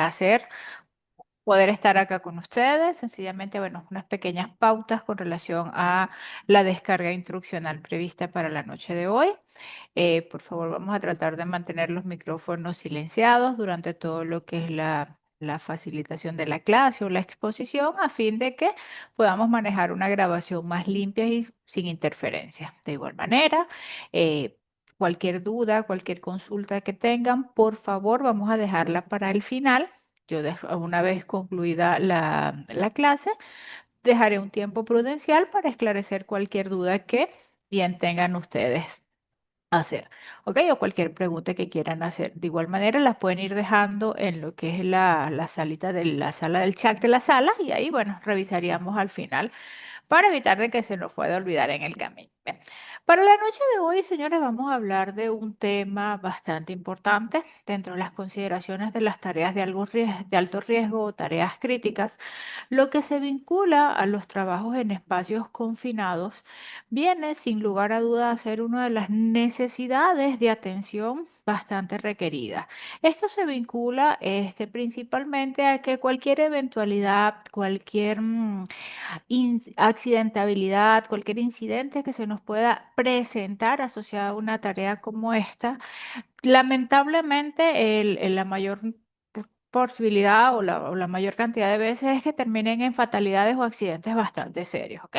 placer poder estar acá con ustedes. Sencillamente, bueno, unas pequeñas pautas con relación a la descarga instruccional prevista para la noche de hoy. Por favor, vamos a tratar de mantener los micrófonos silenciados durante todo lo que es la facilitación de la clase o la exposición a fin de que podamos manejar una grabación más limpia y sin interferencia. De igual manera, eh, cualquier duda, cualquier consulta que tengan, por favor, vamos a dejarla para el final. Una vez concluida la clase, dejaré un tiempo prudencial para esclarecer cualquier duda que bien tengan ustedes hacer, ¿ok? O cualquier pregunta que quieran hacer. De igual manera, las pueden ir dejando en lo que es la salita de la sala del chat de la sala y ahí, bueno, revisaríamos al final para evitar de que se nos pueda olvidar en el camino. Bien. Para la noche de hoy, señores, vamos a hablar de un tema bastante importante dentro de las consideraciones de las tareas de alto riesgo o tareas críticas. Lo que se vincula a los trabajos en espacios confinados viene sin lugar a dudas a ser una de las necesidades de atención bastante requeridas. Esto se vincula principalmente a que cualquier eventualidad, cualquier accidentabilidad, cualquier incidente que se nos pueda presentar asociado a una tarea como esta, lamentablemente la mayor posibilidad o la mayor cantidad de veces es que terminen en fatalidades o accidentes bastante serios, ¿ok?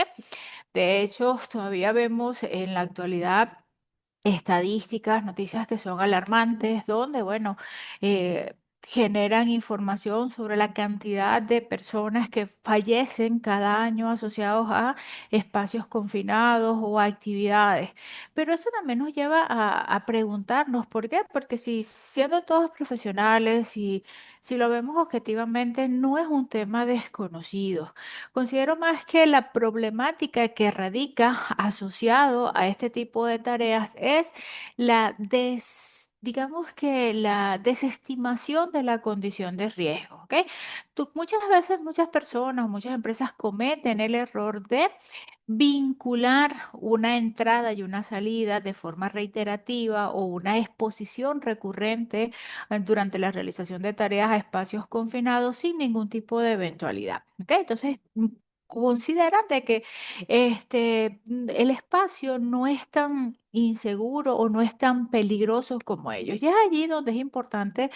De hecho, todavía vemos en la actualidad estadísticas, noticias que son alarmantes, donde, bueno, generan información sobre la cantidad de personas que fallecen cada año asociados a espacios confinados o a actividades. Pero eso también nos lleva a preguntarnos, ¿por qué? Porque si siendo todos profesionales y si lo vemos objetivamente, no es un tema desconocido. Considero más que la problemática que radica asociado a este tipo de tareas es digamos que la desestimación de la condición de riesgo, ¿ok? Muchas veces muchas personas, muchas empresas cometen el error de vincular una entrada y una salida de forma reiterativa o una exposición recurrente durante la realización de tareas a espacios confinados sin ningún tipo de eventualidad. ¿Ok? Entonces, consideran de que el espacio no es tan inseguro o no es tan peligroso como ellos. Y es allí donde es importante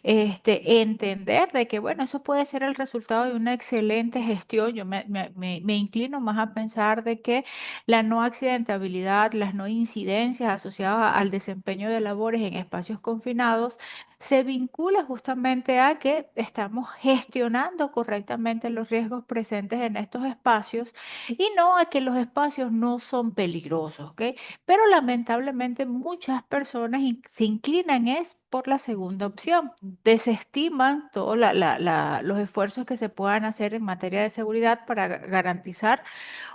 entender de que, bueno, eso puede ser el resultado de una excelente gestión. Yo me inclino más a pensar de que la no accidentabilidad, las no incidencias asociadas al desempeño de labores en espacios confinados se vincula justamente a que estamos gestionando correctamente los riesgos presentes en estos espacios y no a que los espacios no son peligrosos, ¿ok? Pero lamentablemente muchas personas se inclinan es por la segunda opción, desestiman todos los esfuerzos que se puedan hacer en materia de seguridad para garantizar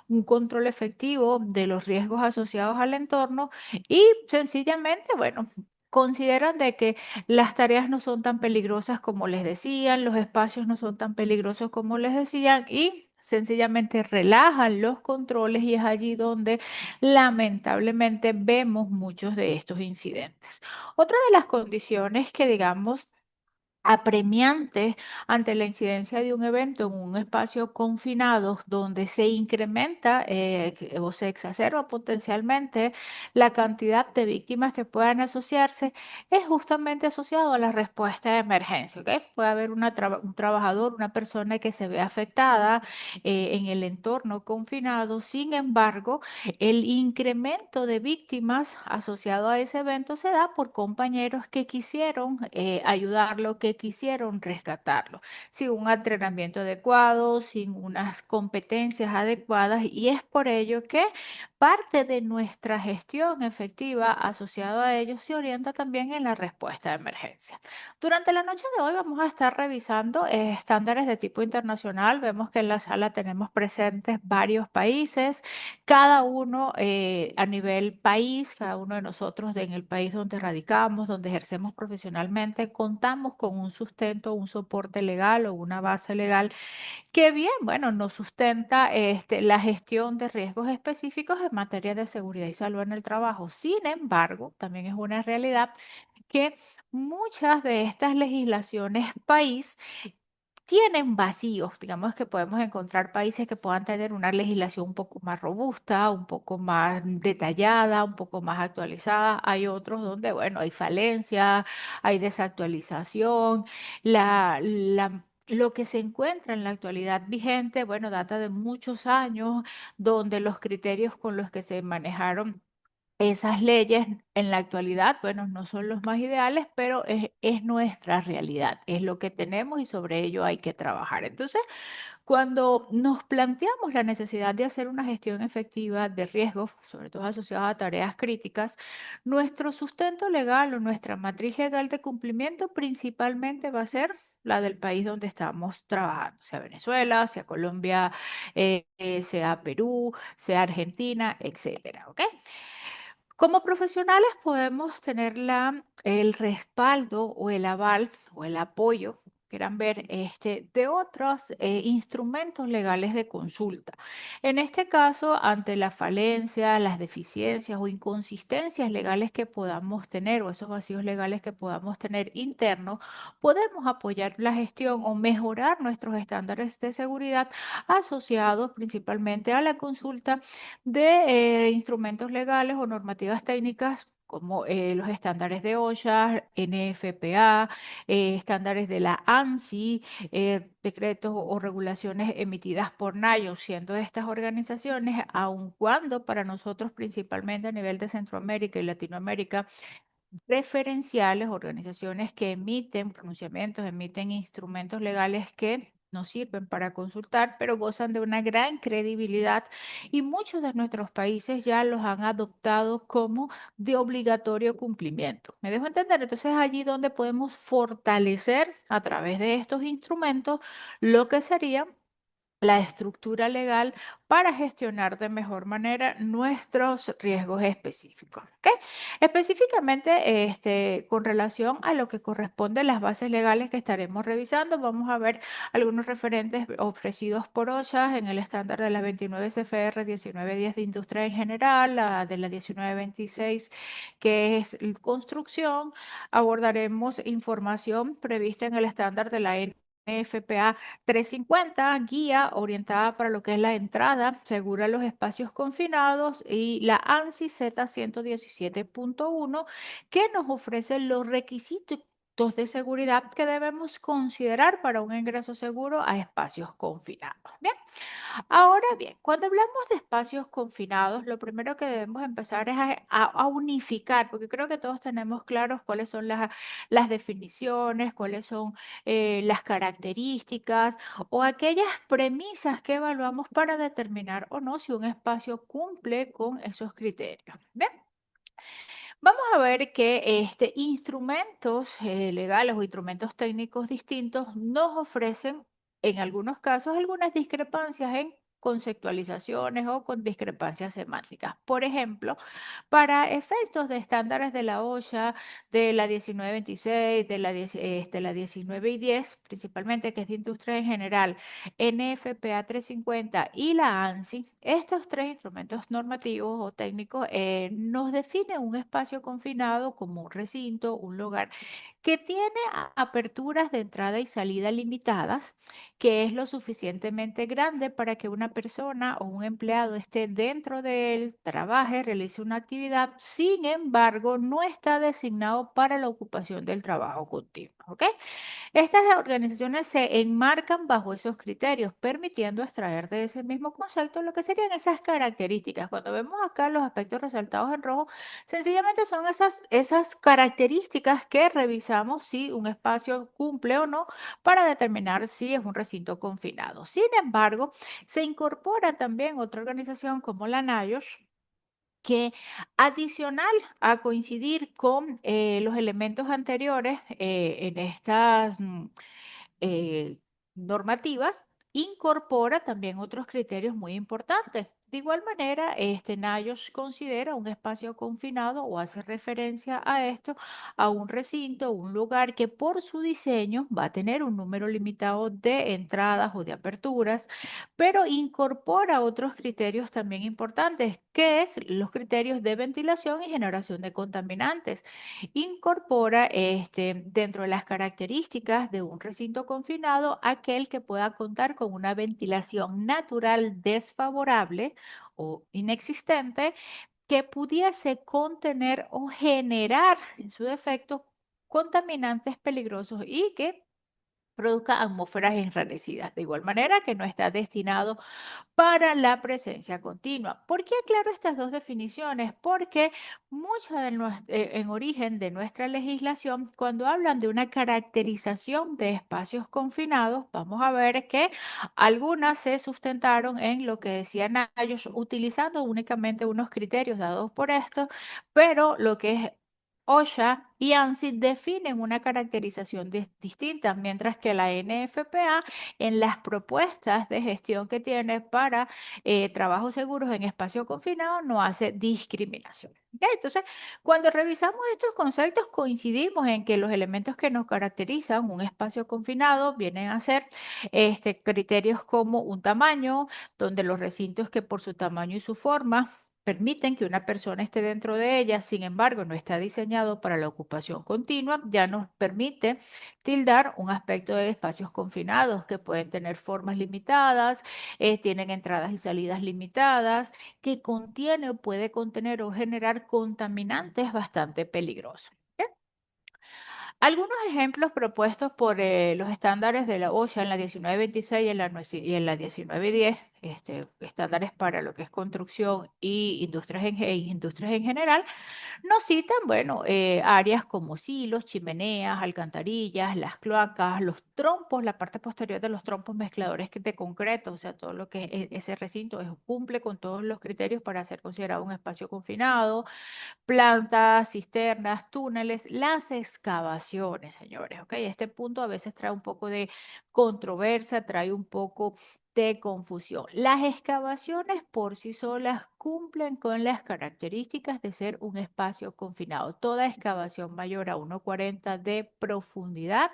un control efectivo de los riesgos asociados al entorno y sencillamente, bueno, consideran de que las tareas no son tan peligrosas como les decían, los espacios no son tan peligrosos como les decían y sencillamente relajan los controles y es allí donde lamentablemente vemos muchos de estos incidentes. Otra de las condiciones que digamos apremiante ante la incidencia de un evento en un espacio confinado donde se incrementa o se exacerba potencialmente la cantidad de víctimas que puedan asociarse, es justamente asociado a la respuesta de emergencia, ¿ok? Puede haber un trabajador, una persona que se ve afectada en el entorno confinado, sin embargo, el incremento de víctimas asociado a ese evento se da por compañeros que quisieron ayudarlo, que quisieron rescatarlo, sin un entrenamiento adecuado, sin unas competencias adecuadas, y es por ello que parte de nuestra gestión efectiva asociada a ello se orienta también en la respuesta de emergencia. Durante la noche de hoy vamos a estar revisando estándares de tipo internacional. Vemos que en la sala tenemos presentes varios países, cada uno a nivel país, cada uno de nosotros en el país donde radicamos, donde ejercemos profesionalmente, contamos con un sustento, un soporte legal o una base legal que bien, bueno, nos sustenta la gestión de riesgos específicos en materia de seguridad y salud en el trabajo. Sin embargo, también es una realidad que muchas de estas legislaciones país tienen vacíos. Digamos que podemos encontrar países que puedan tener una legislación un poco más robusta, un poco más detallada, un poco más actualizada. Hay otros donde, bueno, hay falencias, hay desactualización. Lo que se encuentra en la actualidad vigente, bueno, data de muchos años, donde los criterios con los que se manejaron esas leyes en la actualidad, bueno, no son los más ideales, pero es nuestra realidad, es lo que tenemos y sobre ello hay que trabajar. Entonces, cuando nos planteamos la necesidad de hacer una gestión efectiva de riesgos, sobre todo asociados a tareas críticas, nuestro sustento legal o nuestra matriz legal de cumplimiento principalmente va a ser la del país donde estamos trabajando, sea Venezuela, sea Colombia, sea Perú, sea Argentina, etcétera, ¿ok? Como profesionales podemos tener el respaldo o el aval o el apoyo, quieran ver, de otros instrumentos legales de consulta. En este caso, ante la falencia, las deficiencias o inconsistencias legales que podamos tener o esos vacíos legales que podamos tener internos, podemos apoyar la gestión o mejorar nuestros estándares de seguridad asociados principalmente a la consulta de instrumentos legales o normativas técnicas como los estándares de OSHA, NFPA, estándares de la ANSI, decretos o regulaciones emitidas por NIOSH, siendo estas organizaciones, aun cuando para nosotros principalmente a nivel de Centroamérica y Latinoamérica, referenciales, organizaciones que emiten pronunciamientos, emiten instrumentos legales que nos sirven para consultar, pero gozan de una gran credibilidad y muchos de nuestros países ya los han adoptado como de obligatorio cumplimiento. ¿Me dejo entender? Entonces allí donde podemos fortalecer a través de estos instrumentos lo que sería la estructura legal para gestionar de mejor manera nuestros riesgos específicos. ¿Ok? Específicamente, con relación a lo que corresponde a las bases legales que estaremos revisando, vamos a ver algunos referentes ofrecidos por OSHA en el estándar de la 29 CFR 1910 de industria en general, la de la 1926 que es construcción. Abordaremos información prevista en el estándar de la NFPA 350, guía orientada para lo que es la entrada, segura los espacios confinados, y la ANSI Z 117.1, que nos ofrece los requisitos de seguridad que debemos considerar para un ingreso seguro a espacios confinados. Bien. Ahora bien, cuando hablamos de espacios confinados, lo primero que debemos empezar es a unificar, porque creo que todos tenemos claros cuáles son las definiciones, cuáles son las características o aquellas premisas que evaluamos para determinar o no si un espacio cumple con esos criterios. Bien. Vamos a ver que instrumentos legales o instrumentos técnicos distintos nos ofrecen, en algunos casos, algunas discrepancias en conceptualizaciones o con discrepancias semánticas. Por ejemplo, para efectos de estándares de la OSHA, de la 1926, la 19 y 10, principalmente que es de industria en general, NFPA 350 y la ANSI, estos tres instrumentos normativos o técnicos nos definen un espacio confinado como un recinto, un lugar que tiene aperturas de entrada y salida limitadas, que es lo suficientemente grande para que una persona o un empleado esté dentro de él, trabaje, realice una actividad, sin embargo, no está designado para la ocupación del trabajo continuo. ¿Ok? Estas organizaciones se enmarcan bajo esos criterios, permitiendo extraer de ese mismo concepto lo que serían esas características. Cuando vemos acá los aspectos resaltados en rojo, sencillamente son esas características que revisamos si un espacio cumple o no para determinar si es un recinto confinado. Sin embargo, se incorpora también otra organización como la NIOSH, que adicional a coincidir con los elementos anteriores en estas eh, normativas, incorpora también otros criterios muy importantes. De igual manera, NIOSH considera un espacio confinado o hace referencia a esto, a un recinto, un lugar que por su diseño va a tener un número limitado de entradas o de aperturas, pero incorpora otros criterios también importantes, que es los criterios de ventilación y generación de contaminantes. Incorpora dentro de las características de un recinto confinado aquel que pueda contar con una ventilación natural desfavorable o inexistente que pudiese contener o generar en su defecto contaminantes peligrosos y que produzca atmósferas enrarecidas. De igual manera que no está destinado para la presencia continua. ¿Por qué aclaro estas dos definiciones? Porque mucha en origen de nuestra legislación, cuando hablan de una caracterización de espacios confinados, vamos a ver que algunas se sustentaron en lo que decían ellos, utilizando únicamente unos criterios dados por esto, pero lo que es OSHA y ANSI definen una caracterización distinta, mientras que la NFPA en las propuestas de gestión que tiene para trabajos seguros en espacio confinado no hace discriminación. ¿Ok? Entonces, cuando revisamos estos conceptos, coincidimos en que los elementos que nos caracterizan un espacio confinado vienen a ser criterios como un tamaño, donde los recintos que por su tamaño y su forma permiten que una persona esté dentro de ella, sin embargo, no está diseñado para la ocupación continua, ya nos permite tildar un aspecto de espacios confinados que pueden tener formas limitadas, tienen entradas y salidas limitadas, que contiene o puede contener o generar contaminantes bastante peligrosos. ¿Ok? Algunos ejemplos propuestos por los estándares de la OSHA en la 1926 y y en la 1910, estándares para lo que es construcción y industrias en general, nos citan, bueno, áreas como silos, chimeneas, alcantarillas, las cloacas, los trompos, la parte posterior de los trompos mezcladores de concreto, o sea, todo lo que ese recinto cumple con todos los criterios para ser considerado un espacio confinado, plantas, cisternas, túneles, las excavaciones, señores, ¿ok? Este punto a veces trae un poco de controversia, trae un poco de confusión. Las excavaciones por sí solas cumplen con las características de ser un espacio confinado. Toda excavación mayor a 1,40 de profundidad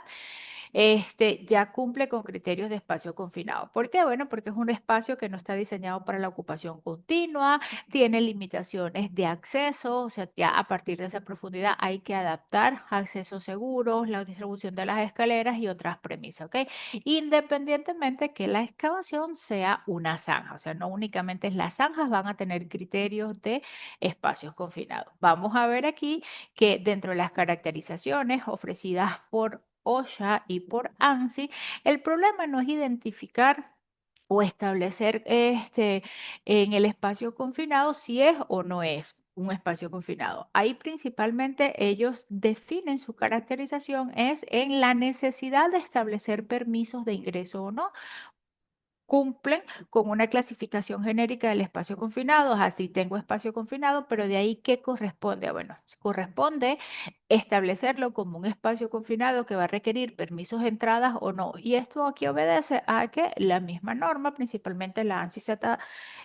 ya cumple con criterios de espacio confinado. ¿Por qué? Bueno, porque es un espacio que no está diseñado para la ocupación continua, tiene limitaciones de acceso, o sea, ya a partir de esa profundidad hay que adaptar accesos seguros, la distribución de las escaleras y otras premisas, ¿ok? Independientemente que la excavación sea una zanja, o sea, no únicamente las zanjas van a tener criterios de espacios confinados. Vamos a ver aquí que dentro de las caracterizaciones ofrecidas por OSHA y por ANSI, el problema no es identificar o establecer en el espacio confinado si es o no es un espacio confinado. Ahí principalmente ellos definen su caracterización es en la necesidad de establecer permisos de ingreso o no cumplen con una clasificación genérica del espacio confinado, así tengo espacio confinado, pero de ahí, ¿qué corresponde? Bueno, corresponde establecerlo como un espacio confinado que va a requerir permisos de entradas o no. Y esto aquí obedece a que la misma norma, principalmente la ANSI Z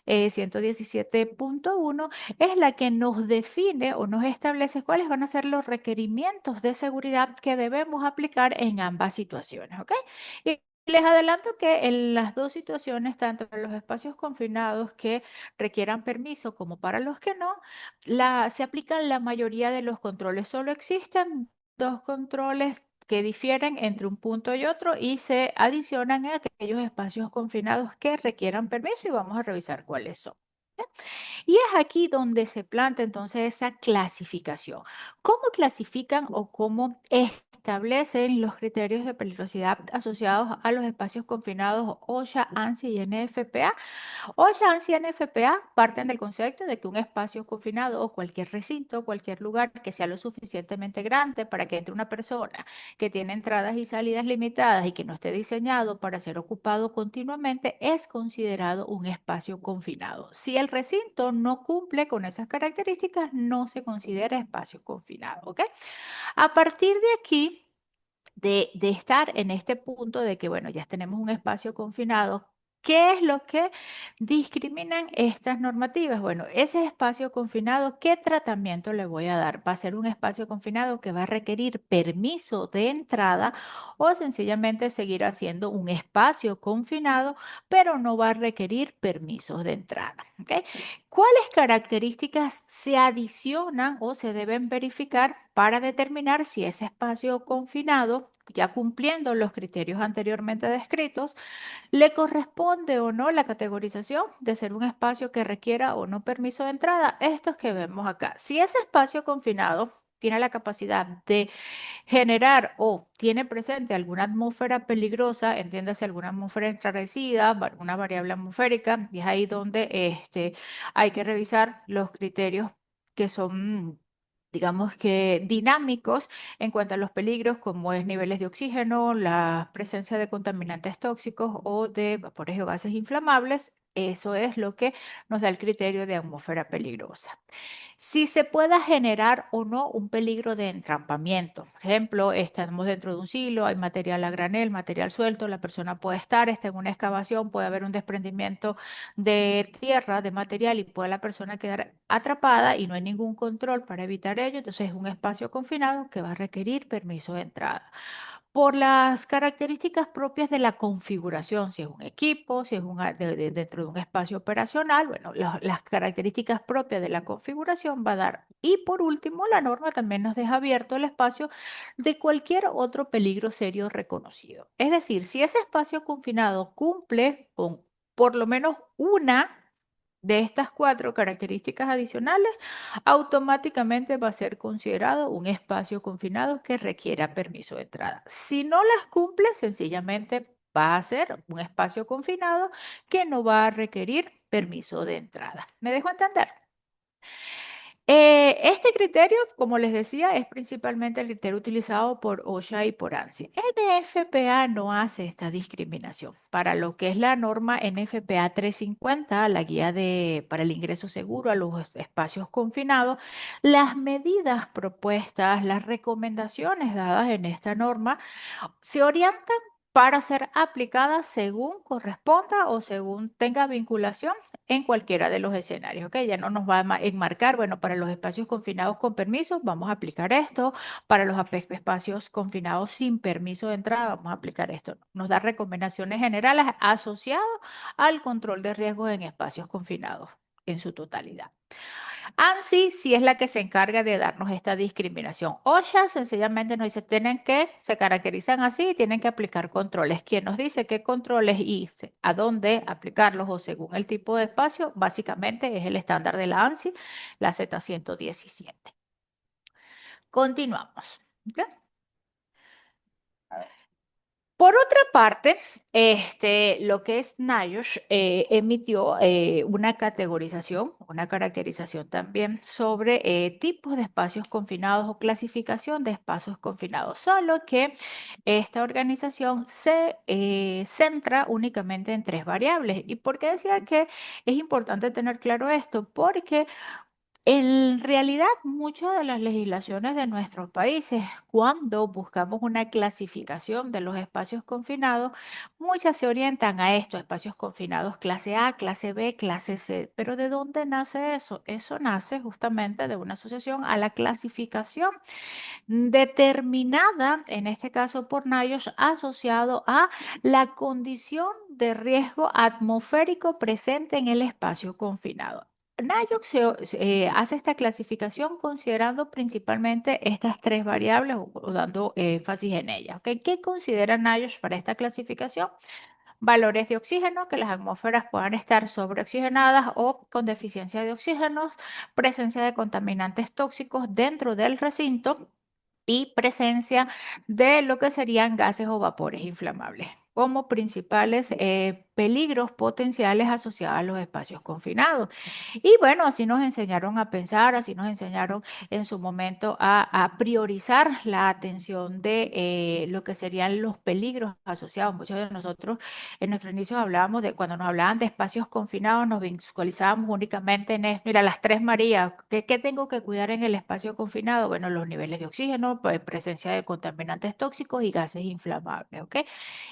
117.1, es la que nos define o nos establece cuáles van a ser los requerimientos de seguridad que debemos aplicar en ambas situaciones, ¿ok? Y les adelanto que en las dos situaciones, tanto en los espacios confinados que requieran permiso como para los que no, se aplican la mayoría de los controles. Solo existen dos controles que difieren entre un punto y otro y se adicionan a aquellos espacios confinados que requieran permiso y vamos a revisar cuáles son. Y es aquí donde se plantea entonces esa clasificación. ¿Cómo clasifican o cómo establecen los criterios de peligrosidad asociados a los espacios confinados OSHA, ANSI y NFPA? OSHA y NFPA parten del concepto de que un espacio confinado o cualquier recinto, cualquier lugar que sea lo suficientemente grande para que entre una persona que tiene entradas y salidas limitadas y que no esté diseñado para ser ocupado continuamente es considerado un espacio confinado. Si el recinto no cumple con esas características, no se considera espacio confinado, ¿ok? A partir de aquí, de estar en este punto de que, bueno, ya tenemos un espacio confinado ¿Qué es lo que discriminan estas normativas? Bueno, ese espacio confinado, ¿qué tratamiento le voy a dar? ¿Va a ser un espacio confinado que va a requerir permiso de entrada o sencillamente seguirá siendo un espacio confinado, pero no va a requerir permisos de entrada? ¿Ok? ¿Cuáles características se adicionan o se deben verificar para determinar si ese espacio confinado, ya cumpliendo los criterios anteriormente descritos, le corresponde o no la categorización de ser un espacio que requiera o no permiso de entrada? Estos que vemos acá. Si ese espacio confinado tiene la capacidad de generar o tiene presente alguna atmósfera peligrosa, entiéndase alguna atmósfera enrarecida, una variable atmosférica, y es ahí donde hay que revisar los criterios que son, digamos que dinámicos en cuanto a los peligros, como es niveles de oxígeno, la presencia de contaminantes tóxicos o de vapores o gases inflamables. Eso es lo que nos da el criterio de atmósfera peligrosa. Si se pueda generar o no un peligro de entrampamiento. Por ejemplo, estamos dentro de un silo, hay material a granel, material suelto, la persona puede estar, está en una excavación, puede haber un desprendimiento de tierra, de material y puede la persona quedar atrapada y no hay ningún control para evitar ello. Entonces es un espacio confinado que va a requerir permiso de entrada por las características propias de la configuración, si es un equipo, si es dentro de un espacio operacional, bueno, las características propias de la configuración va a dar. Y por último, la norma también nos deja abierto el espacio de cualquier otro peligro serio reconocido. Es decir, si ese espacio confinado cumple con por lo menos una de estas cuatro características adicionales, automáticamente va a ser considerado un espacio confinado que requiera permiso de entrada. Si no las cumple, sencillamente va a ser un espacio confinado que no va a requerir permiso de entrada. ¿Me dejo entender? Este criterio, como les decía, es principalmente el criterio utilizado por OSHA y por ANSI. NFPA no hace esta discriminación. Para lo que es la norma NFPA 350, la guía para el ingreso seguro a los espacios confinados, las medidas propuestas, las recomendaciones dadas en esta norma se orientan para ser aplicadas según corresponda o según tenga vinculación en cualquiera de los escenarios, ¿ok? Ya no nos va a enmarcar, bueno, para los espacios confinados con permiso, vamos a aplicar esto, para los espacios confinados sin permiso de entrada, vamos a aplicar esto. Nos da recomendaciones generales asociadas al control de riesgos en espacios confinados en su totalidad. ANSI sí es la que se encarga de darnos esta discriminación. OSHA sencillamente nos dice, se caracterizan así y tienen que aplicar controles. Quien nos dice qué controles y a dónde aplicarlos o según el tipo de espacio, básicamente es el estándar de la ANSI, la Z117. Continuamos. ¿Ok? Por otra parte, lo que es NIOSH emitió una caracterización también sobre tipos de espacios confinados o clasificación de espacios confinados, solo que esta organización se centra únicamente en tres variables. ¿Y por qué decía que es importante tener claro esto? Porque en realidad, muchas de las legislaciones de nuestros países, cuando buscamos una clasificación de los espacios confinados, muchas se orientan a esto, espacios confinados clase A, clase B, clase C. Pero ¿de dónde nace eso? Eso nace justamente de una asociación a la clasificación determinada, en este caso por NIOSH, asociado a la condición de riesgo atmosférico presente en el espacio confinado. NIOSH hace esta clasificación considerando principalmente estas tres variables o dando énfasis en ellas. ¿Ok? ¿Qué considera NIOSH para esta clasificación? Valores de oxígeno, que las atmósferas puedan estar sobreoxigenadas o con deficiencia de oxígeno, presencia de contaminantes tóxicos dentro del recinto y presencia de lo que serían gases o vapores inflamables como principales peligros potenciales asociados a los espacios confinados. Y bueno, así nos enseñaron a pensar, así nos enseñaron en su momento a priorizar la atención de lo que serían los peligros asociados. Muchos de nosotros en nuestros inicios hablábamos de, cuando nos hablaban de espacios confinados, nos visualizábamos únicamente en esto. Mira, las tres Marías, ¿qué tengo que cuidar en el espacio confinado? Bueno, los niveles de oxígeno, pues, presencia de contaminantes tóxicos y gases inflamables, ¿ok?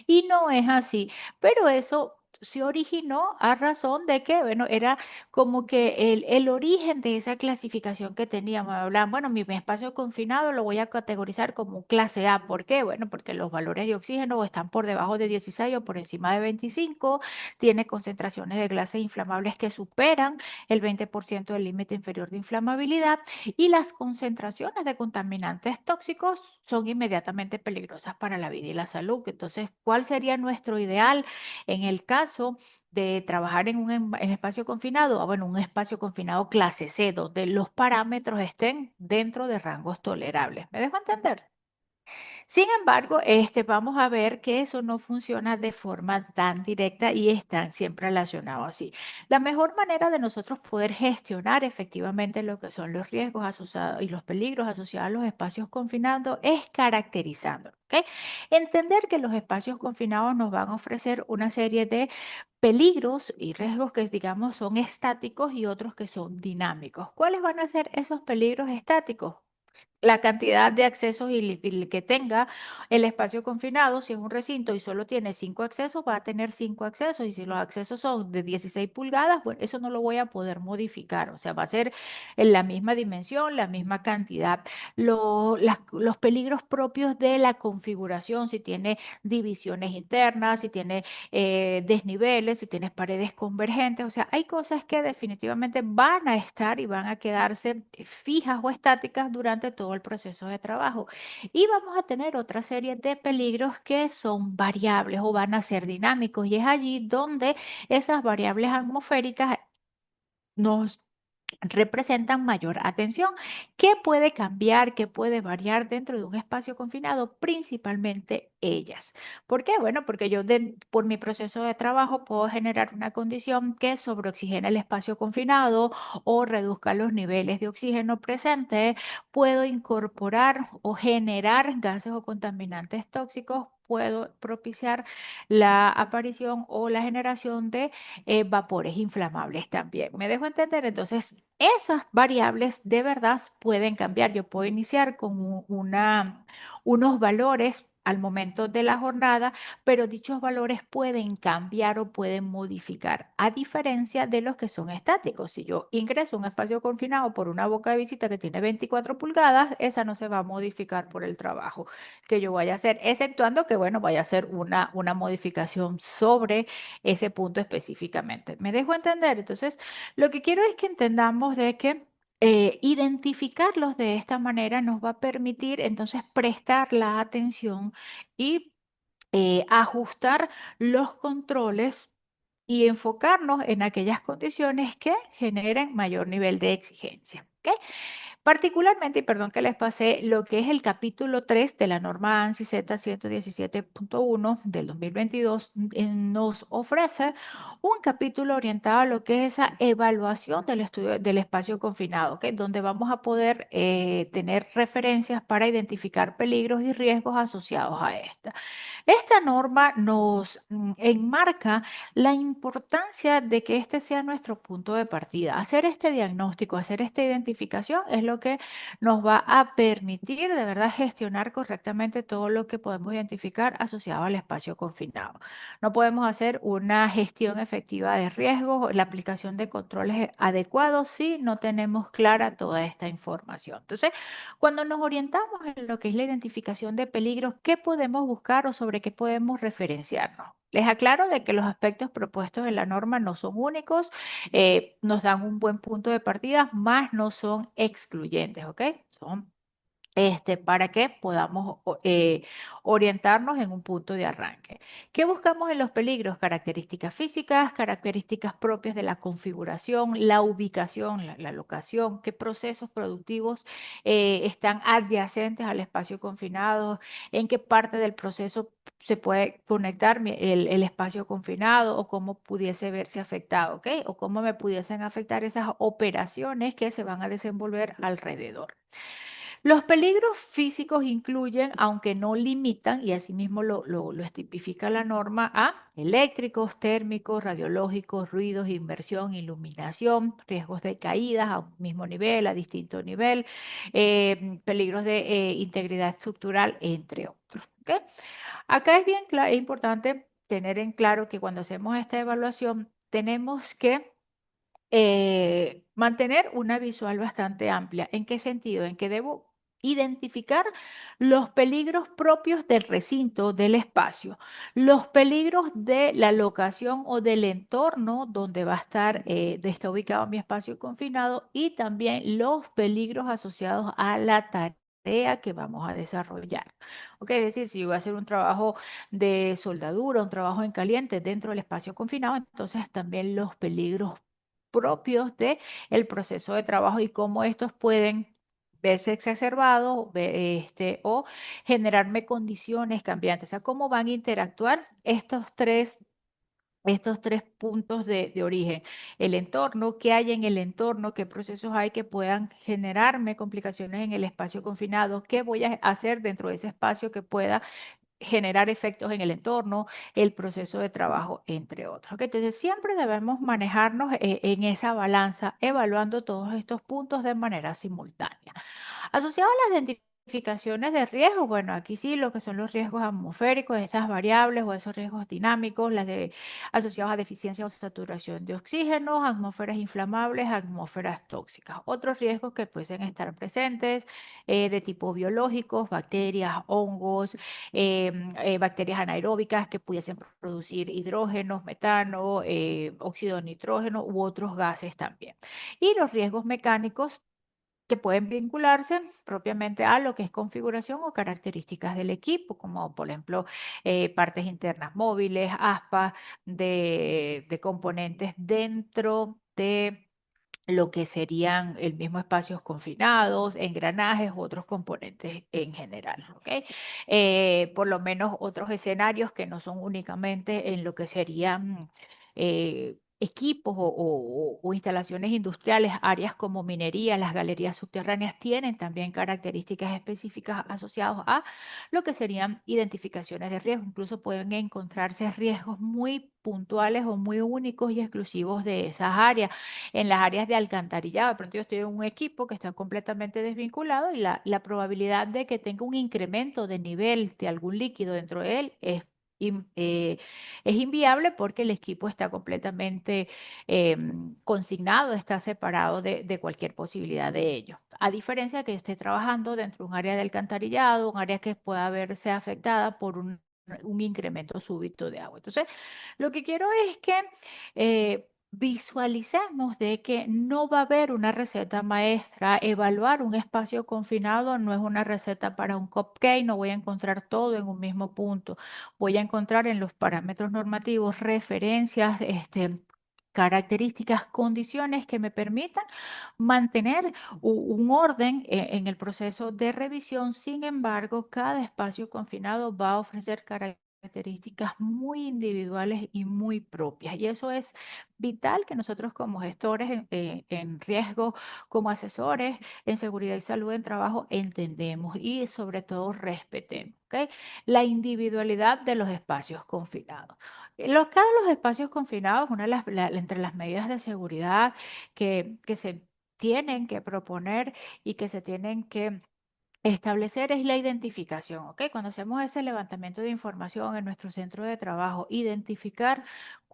Y no es así, pero eso se originó a razón de que, bueno, era como que el origen de esa clasificación que teníamos. Hablaban, bueno, mi espacio confinado lo voy a categorizar como clase A. ¿Por qué? Bueno, porque los valores de oxígeno están por debajo de 16 o por encima de 25, tiene concentraciones de gases inflamables que superan el 20% del límite inferior de inflamabilidad y las concentraciones de contaminantes tóxicos son inmediatamente peligrosas para la vida y la salud. Entonces, ¿cuál sería nuestro ideal en el caso de trabajar en un en espacio confinado? Ah, bueno, un espacio confinado clase C, donde los parámetros estén dentro de rangos tolerables. ¿Me dejo entender? Sin embargo, vamos a ver que eso no funciona de forma tan directa y están siempre relacionados así. La mejor manera de nosotros poder gestionar efectivamente lo que son los riesgos asociados y los peligros asociados a los espacios confinados es caracterizándolos, ¿ok? Entender que los espacios confinados nos van a ofrecer una serie de peligros y riesgos que, digamos, son estáticos y otros que son dinámicos. ¿Cuáles van a ser esos peligros estáticos? La cantidad de accesos y que tenga el espacio confinado, si es un recinto y solo tiene 5 accesos, va a tener 5 accesos. Y si los accesos son de 16 pulgadas, bueno, eso no lo voy a poder modificar. O sea, va a ser en la misma dimensión, la misma cantidad. Los peligros propios de la configuración, si tiene divisiones internas, si tiene desniveles, si tienes paredes convergentes. O sea, hay cosas que definitivamente van a estar y van a quedarse fijas o estáticas durante todo el proceso de trabajo. Y vamos a tener otra serie de peligros que son variables o van a ser dinámicos. Y es allí donde esas variables atmosféricas nos representan mayor atención. ¿Qué puede cambiar, qué puede variar dentro de un espacio confinado? Principalmente ellas. ¿Por qué? Bueno, porque yo por mi proceso de trabajo puedo generar una condición que sobreoxigene el espacio confinado o reduzca los niveles de oxígeno presentes. Puedo incorporar o generar gases o contaminantes tóxicos. Puedo propiciar la aparición o la generación de vapores inflamables también. ¿Me dejo entender? Entonces, esas variables de verdad pueden cambiar. Yo puedo iniciar con unos valores al momento de la jornada, pero dichos valores pueden cambiar o pueden modificar, a diferencia de los que son estáticos. Si yo ingreso a un espacio confinado por una boca de visita que tiene 24 pulgadas, esa no se va a modificar por el trabajo que yo vaya a hacer, exceptuando que, bueno, vaya a hacer una modificación sobre ese punto específicamente. ¿Me dejo entender? Entonces, lo que quiero es que entendamos de que identificarlos de esta manera nos va a permitir entonces prestar la atención y ajustar los controles y enfocarnos en aquellas condiciones que generen mayor nivel de exigencia. ¿Ok? Particularmente, y perdón que les pasé, lo que es el capítulo 3 de la norma ANSI Z 117.1 del 2022 nos ofrece un capítulo orientado a lo que es esa evaluación del estudio del espacio confinado, ¿ok? Donde vamos a poder tener referencias para identificar peligros y riesgos asociados a esta. Esta norma nos enmarca la importancia de que este sea nuestro punto de partida. Hacer este diagnóstico, hacer esta identificación es lo que nos va a permitir de verdad gestionar correctamente todo lo que podemos identificar asociado al espacio confinado. No podemos hacer una gestión efectiva de riesgos o la aplicación de controles adecuados si no tenemos clara toda esta información. Entonces, cuando nos orientamos en lo que es la identificación de peligros, ¿qué podemos buscar o sobre qué podemos referenciarnos? Les aclaro de que los aspectos propuestos en la norma no son únicos, nos dan un buen punto de partida, más no son excluyentes, ¿ok? Son para que podamos orientarnos en un punto de arranque. ¿Qué buscamos en los peligros? Características físicas, características propias de la configuración, la ubicación, la locación, qué procesos productivos están adyacentes al espacio confinado, en qué parte del proceso se puede conectar el espacio confinado o cómo pudiese verse afectado, ¿ok? O cómo me pudiesen afectar esas operaciones que se van a desenvolver alrededor. Los peligros físicos incluyen, aunque no limitan, y asimismo lo tipifica la norma, a eléctricos, térmicos, radiológicos, ruidos, inversión, iluminación, riesgos de caídas a un mismo nivel, a distinto nivel, peligros de integridad estructural, entre otros. ¿Ok? Acá es bien es importante tener en claro que cuando hacemos esta evaluación tenemos que mantener una visual bastante amplia. ¿En qué sentido? En que debo identificar los peligros propios del recinto, del espacio, los peligros de la locación o del entorno donde va a estar, está ubicado mi espacio confinado y también los peligros asociados a la tarea que vamos a desarrollar. ¿Ok? Es decir, si yo voy a hacer un trabajo de soldadura, un trabajo en caliente dentro del espacio confinado, entonces también los peligros propios de el proceso de trabajo y cómo estos pueden verse exacerbados o generarme condiciones cambiantes. O sea, cómo van a interactuar estos tres puntos de origen. El entorno, qué hay en el entorno, qué procesos hay que puedan generarme complicaciones en el espacio confinado, qué voy a hacer dentro de ese espacio que pueda generar efectos en el entorno, el proceso de trabajo, entre otros. ¿Ok? Entonces, siempre debemos manejarnos en esa balanza, evaluando todos estos puntos de manera simultánea. Asociado a las identificaciones de riesgo, bueno, aquí sí lo que son los riesgos atmosféricos, esas variables o esos riesgos dinámicos, asociados a deficiencia o saturación de oxígeno, atmósferas inflamables, atmósferas tóxicas. Otros riesgos que pueden estar presentes de tipo biológicos, bacterias, hongos, bacterias anaeróbicas que pudiesen producir hidrógenos, metano, óxido de nitrógeno u otros gases también. Y los riesgos mecánicos que pueden vincularse propiamente a lo que es configuración o características del equipo, como por ejemplo partes internas móviles, aspas de componentes dentro de lo que serían el mismo espacios confinados, engranajes u otros componentes en general, ¿ok? Por lo menos otros escenarios que no son únicamente en lo que serían equipos o instalaciones industriales, áreas como minería, las galerías subterráneas tienen también características específicas asociadas a lo que serían identificaciones de riesgo. Incluso pueden encontrarse riesgos muy puntuales o muy únicos y exclusivos de esas áreas en las áreas de alcantarillado. De pronto yo estoy en un equipo que está completamente desvinculado y la probabilidad de que tenga un incremento de nivel de algún líquido dentro de él in- eh, es inviable porque el equipo está completamente consignado, está separado de cualquier posibilidad de ello. A diferencia de que yo esté trabajando dentro de un área de alcantarillado, un área que pueda verse afectada por un incremento súbito de agua. Entonces, lo que quiero es que visualicemos de que no va a haber una receta maestra. Evaluar un espacio confinado no es una receta para un cupcake, no voy a encontrar todo en un mismo punto. Voy a encontrar en los parámetros normativos referencias, características, condiciones que me permitan mantener un orden en el proceso de revisión. Sin embargo, cada espacio confinado va a ofrecer características muy individuales y muy propias. Y eso es vital que nosotros como gestores en riesgo, como asesores en seguridad y salud en trabajo, entendemos y sobre todo respetemos. ¿Ok? La individualidad de los espacios confinados. Cada los espacios confinados, una de entre las medidas de seguridad que se tienen que proponer y que se tienen que establecer es la identificación, ¿ok? Cuando hacemos ese levantamiento de información en nuestro centro de trabajo, identificar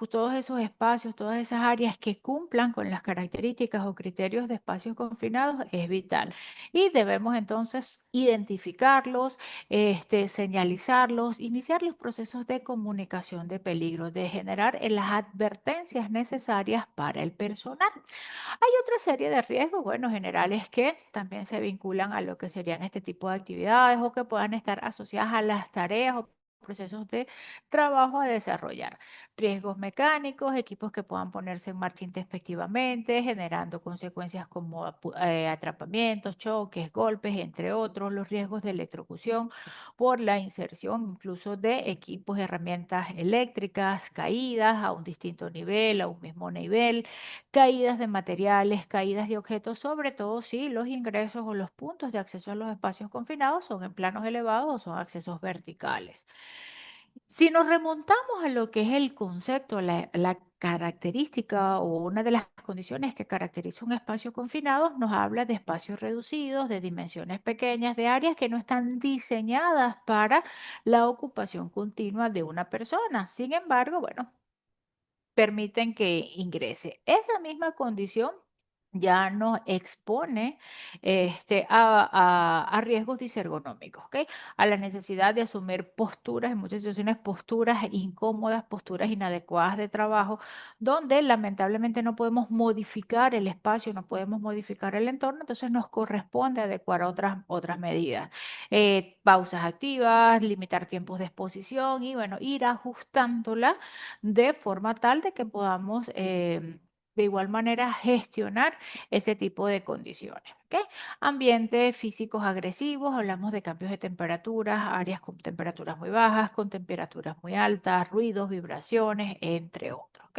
todos esos espacios, todas esas áreas que cumplan con las características o criterios de espacios confinados es vital. Y debemos entonces identificarlos, señalizarlos, iniciar los procesos de comunicación de peligro, de generar las advertencias necesarias para el personal. Hay otra serie de riesgos, bueno, generales que también se vinculan a lo que serían este tipo de actividades o que puedan estar asociadas a las tareas o procesos de trabajo a desarrollar. Riesgos mecánicos, equipos que puedan ponerse en marcha introspectivamente, generando consecuencias como atrapamientos, choques, golpes, entre otros. Los riesgos de electrocución por la inserción incluso de equipos, herramientas eléctricas, caídas a un distinto nivel, a un mismo nivel, caídas de materiales, caídas de objetos, sobre todo si los ingresos o los puntos de acceso a los espacios confinados son en planos elevados o son accesos verticales. Si nos remontamos a lo que es el concepto, característica o una de las condiciones que caracteriza un espacio confinado nos habla de espacios reducidos, de dimensiones pequeñas, de áreas que no están diseñadas para la ocupación continua de una persona. Sin embargo, bueno, permiten que ingrese. Esa misma condición ya nos expone a riesgos disergonómicos, ¿ok? A la necesidad de asumir posturas, en muchas situaciones posturas incómodas, posturas inadecuadas de trabajo, donde lamentablemente no podemos modificar el espacio, no podemos modificar el entorno, entonces nos corresponde adecuar otras medidas. Pausas activas, limitar tiempos de exposición y bueno, ir ajustándola de forma tal de que podamos de igual manera gestionar ese tipo de condiciones. ¿Ok? Ambientes físicos agresivos, hablamos de cambios de temperaturas, áreas con temperaturas muy bajas, con temperaturas muy altas, ruidos, vibraciones, entre otros. ¿Ok?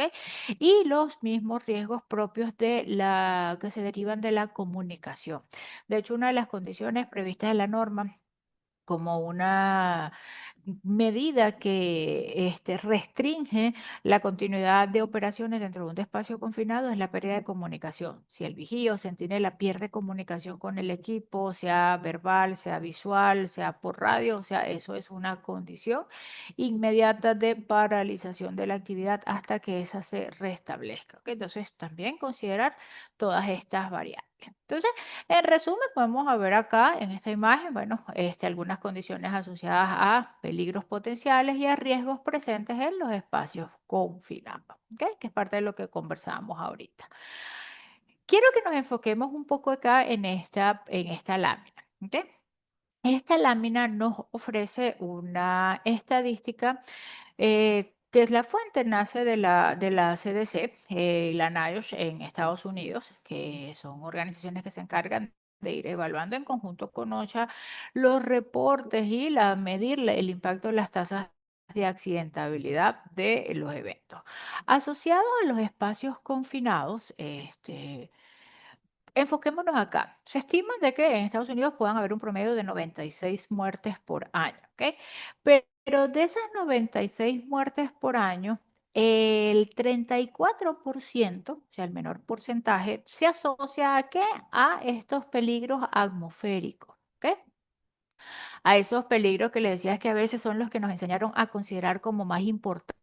Y los mismos riesgos propios de la que se derivan de la comunicación. De hecho, una de las condiciones previstas en la norma como una medida que restringe la continuidad de operaciones dentro de un espacio confinado es la pérdida de comunicación. Si el vigía o centinela pierde comunicación con el equipo, sea verbal, sea visual, sea por radio, o sea, eso es una condición inmediata de paralización de la actividad hasta que esa se restablezca. ¿Ok? Entonces, también considerar todas estas variables. Entonces, en resumen, podemos ver acá en esta imagen, bueno, algunas condiciones asociadas a peligros potenciales y a riesgos presentes en los espacios confinados, ¿ok? Que es parte de lo que conversábamos ahorita. Quiero que nos enfoquemos un poco acá en esta lámina, ¿ok? Esta lámina nos ofrece una estadística que es la fuente, nace de la CDC, la NIOSH en Estados Unidos, que son organizaciones que se encargan de ir evaluando en conjunto con OSHA los reportes y medir el impacto de las tasas de accidentabilidad de los eventos. Asociado a los espacios confinados, enfoquémonos acá. Se estima de que en Estados Unidos puedan haber un promedio de 96 muertes por año, ¿ok? Pero de esas 96 muertes por año, el 34%, o sea, el menor porcentaje, se asocia a qué? A estos peligros atmosféricos, ¿ok? A esos peligros que le decías que a veces son los que nos enseñaron a considerar como más importantes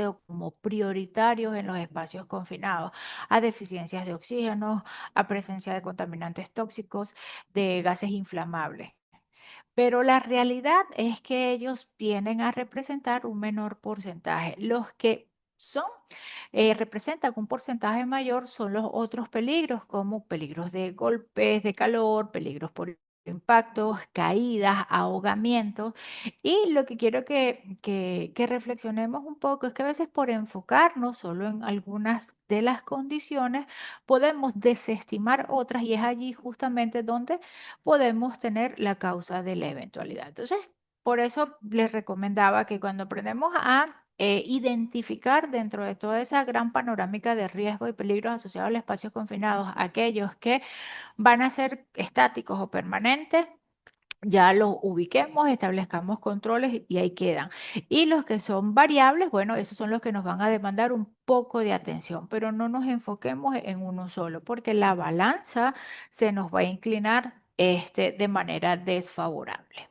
o como prioritarios en los espacios confinados, a deficiencias de oxígeno, a presencia de contaminantes tóxicos, de gases inflamables. Pero la realidad es que ellos vienen a representar un menor porcentaje. Los que representan un porcentaje mayor son los otros peligros, como peligros de golpes de calor, peligros por impactos, caídas, ahogamientos. Y lo que quiero que reflexionemos un poco es que a veces por enfocarnos solo en algunas de las condiciones, podemos desestimar otras y es allí justamente donde podemos tener la causa de la eventualidad. Entonces, por eso les recomendaba que cuando aprendemos a identificar dentro de toda esa gran panorámica de riesgos y peligros asociados al espacio confinados, aquellos que van a ser estáticos o permanentes, ya los ubiquemos, establezcamos controles y ahí quedan. Y los que son variables, bueno, esos son los que nos van a demandar un poco de atención, pero no nos enfoquemos en uno solo, porque la balanza se nos va a inclinar de manera desfavorable.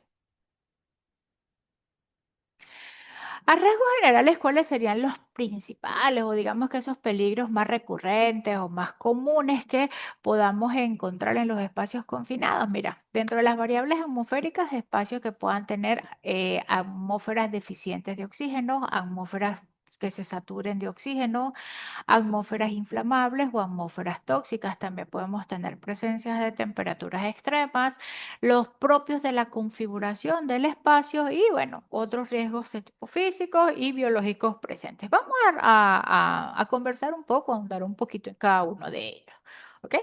A rasgos generales, ¿cuáles serían los principales o digamos que esos peligros más recurrentes o más comunes que podamos encontrar en los espacios confinados? Mira, dentro de las variables atmosféricas, espacios que puedan tener atmósferas deficientes de oxígeno, atmósferas que se saturen de oxígeno, atmósferas inflamables o atmósferas tóxicas. También podemos tener presencias de temperaturas extremas, los propios de la configuración del espacio y, bueno, otros riesgos de tipo físicos y biológicos presentes. Vamos a conversar un poco, a ahondar un poquito en cada uno de ellos. ¿Ok?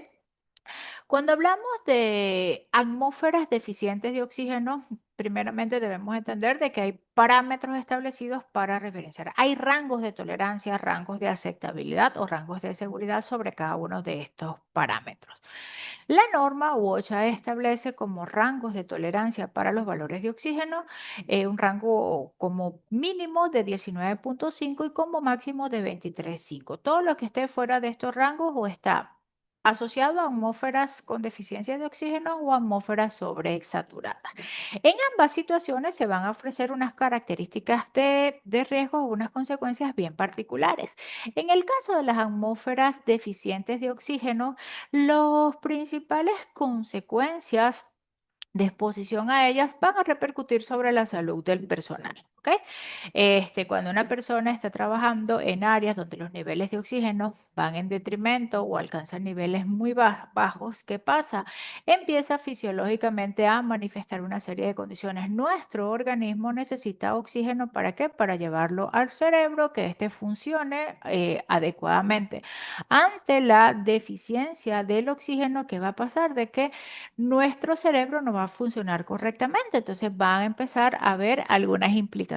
Cuando hablamos de atmósferas deficientes de oxígeno, primeramente debemos entender de que hay parámetros establecidos para referenciar. Hay rangos de tolerancia, rangos de aceptabilidad o rangos de seguridad sobre cada uno de estos parámetros. La norma OSHA establece como rangos de tolerancia para los valores de oxígeno un rango como mínimo de 19,5 y como máximo de 23,5. Todo lo que esté fuera de estos rangos o está asociado a atmósferas con deficiencia de oxígeno o atmósferas sobresaturadas. En ambas situaciones se van a ofrecer unas características de riesgo o unas consecuencias bien particulares. En el caso de las atmósferas deficientes de oxígeno, las principales consecuencias de exposición a ellas van a repercutir sobre la salud del personal. ¿Ok? Cuando una persona está trabajando en áreas donde los niveles de oxígeno van en detrimento o alcanzan niveles muy bajos, ¿qué pasa? Empieza fisiológicamente a manifestar una serie de condiciones. Nuestro organismo necesita oxígeno, ¿para qué? Para llevarlo al cerebro, que éste funcione adecuadamente. Ante la deficiencia del oxígeno, ¿qué va a pasar? De que nuestro cerebro no va a funcionar correctamente. Entonces van a empezar a haber algunas implicaciones.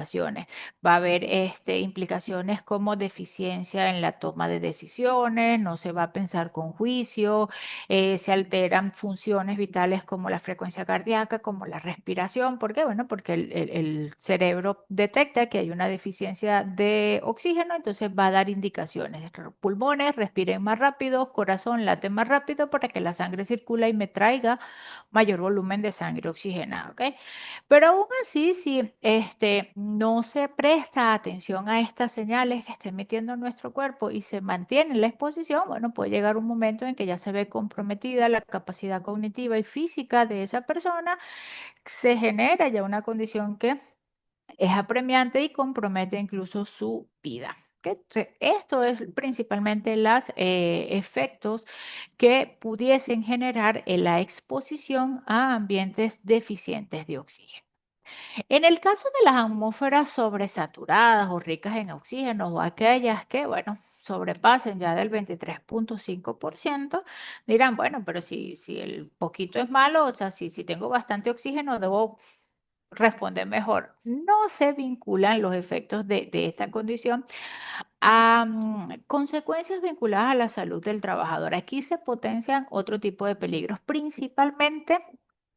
Va a haber implicaciones como deficiencia en la toma de decisiones, no se va a pensar con juicio, se alteran funciones vitales como la frecuencia cardíaca, como la respiración. ¿Por qué? Bueno, porque el cerebro detecta que hay una deficiencia de oxígeno, entonces va a dar indicaciones. Pulmones, respiren más rápido, corazón late más rápido para que la sangre circule y me traiga mayor volumen de sangre oxigenada, ¿ok? Pero aún así, si no se presta atención a estas señales que está emitiendo nuestro cuerpo y se mantiene en la exposición, bueno, puede llegar un momento en que ya se ve comprometida la capacidad cognitiva y física de esa persona, se genera ya una condición que es apremiante y compromete incluso su vida. ¿Ok? Entonces, esto es principalmente los efectos que pudiesen generar en la exposición a ambientes deficientes de oxígeno. En el caso de las atmósferas sobresaturadas o ricas en oxígeno o aquellas que, bueno, sobrepasen ya del 23,5%, dirán, bueno, pero si el poquito es malo, o sea, si tengo bastante oxígeno, debo responder mejor. No se vinculan los efectos de esta condición a consecuencias vinculadas a la salud del trabajador. Aquí se potencian otro tipo de peligros, principalmente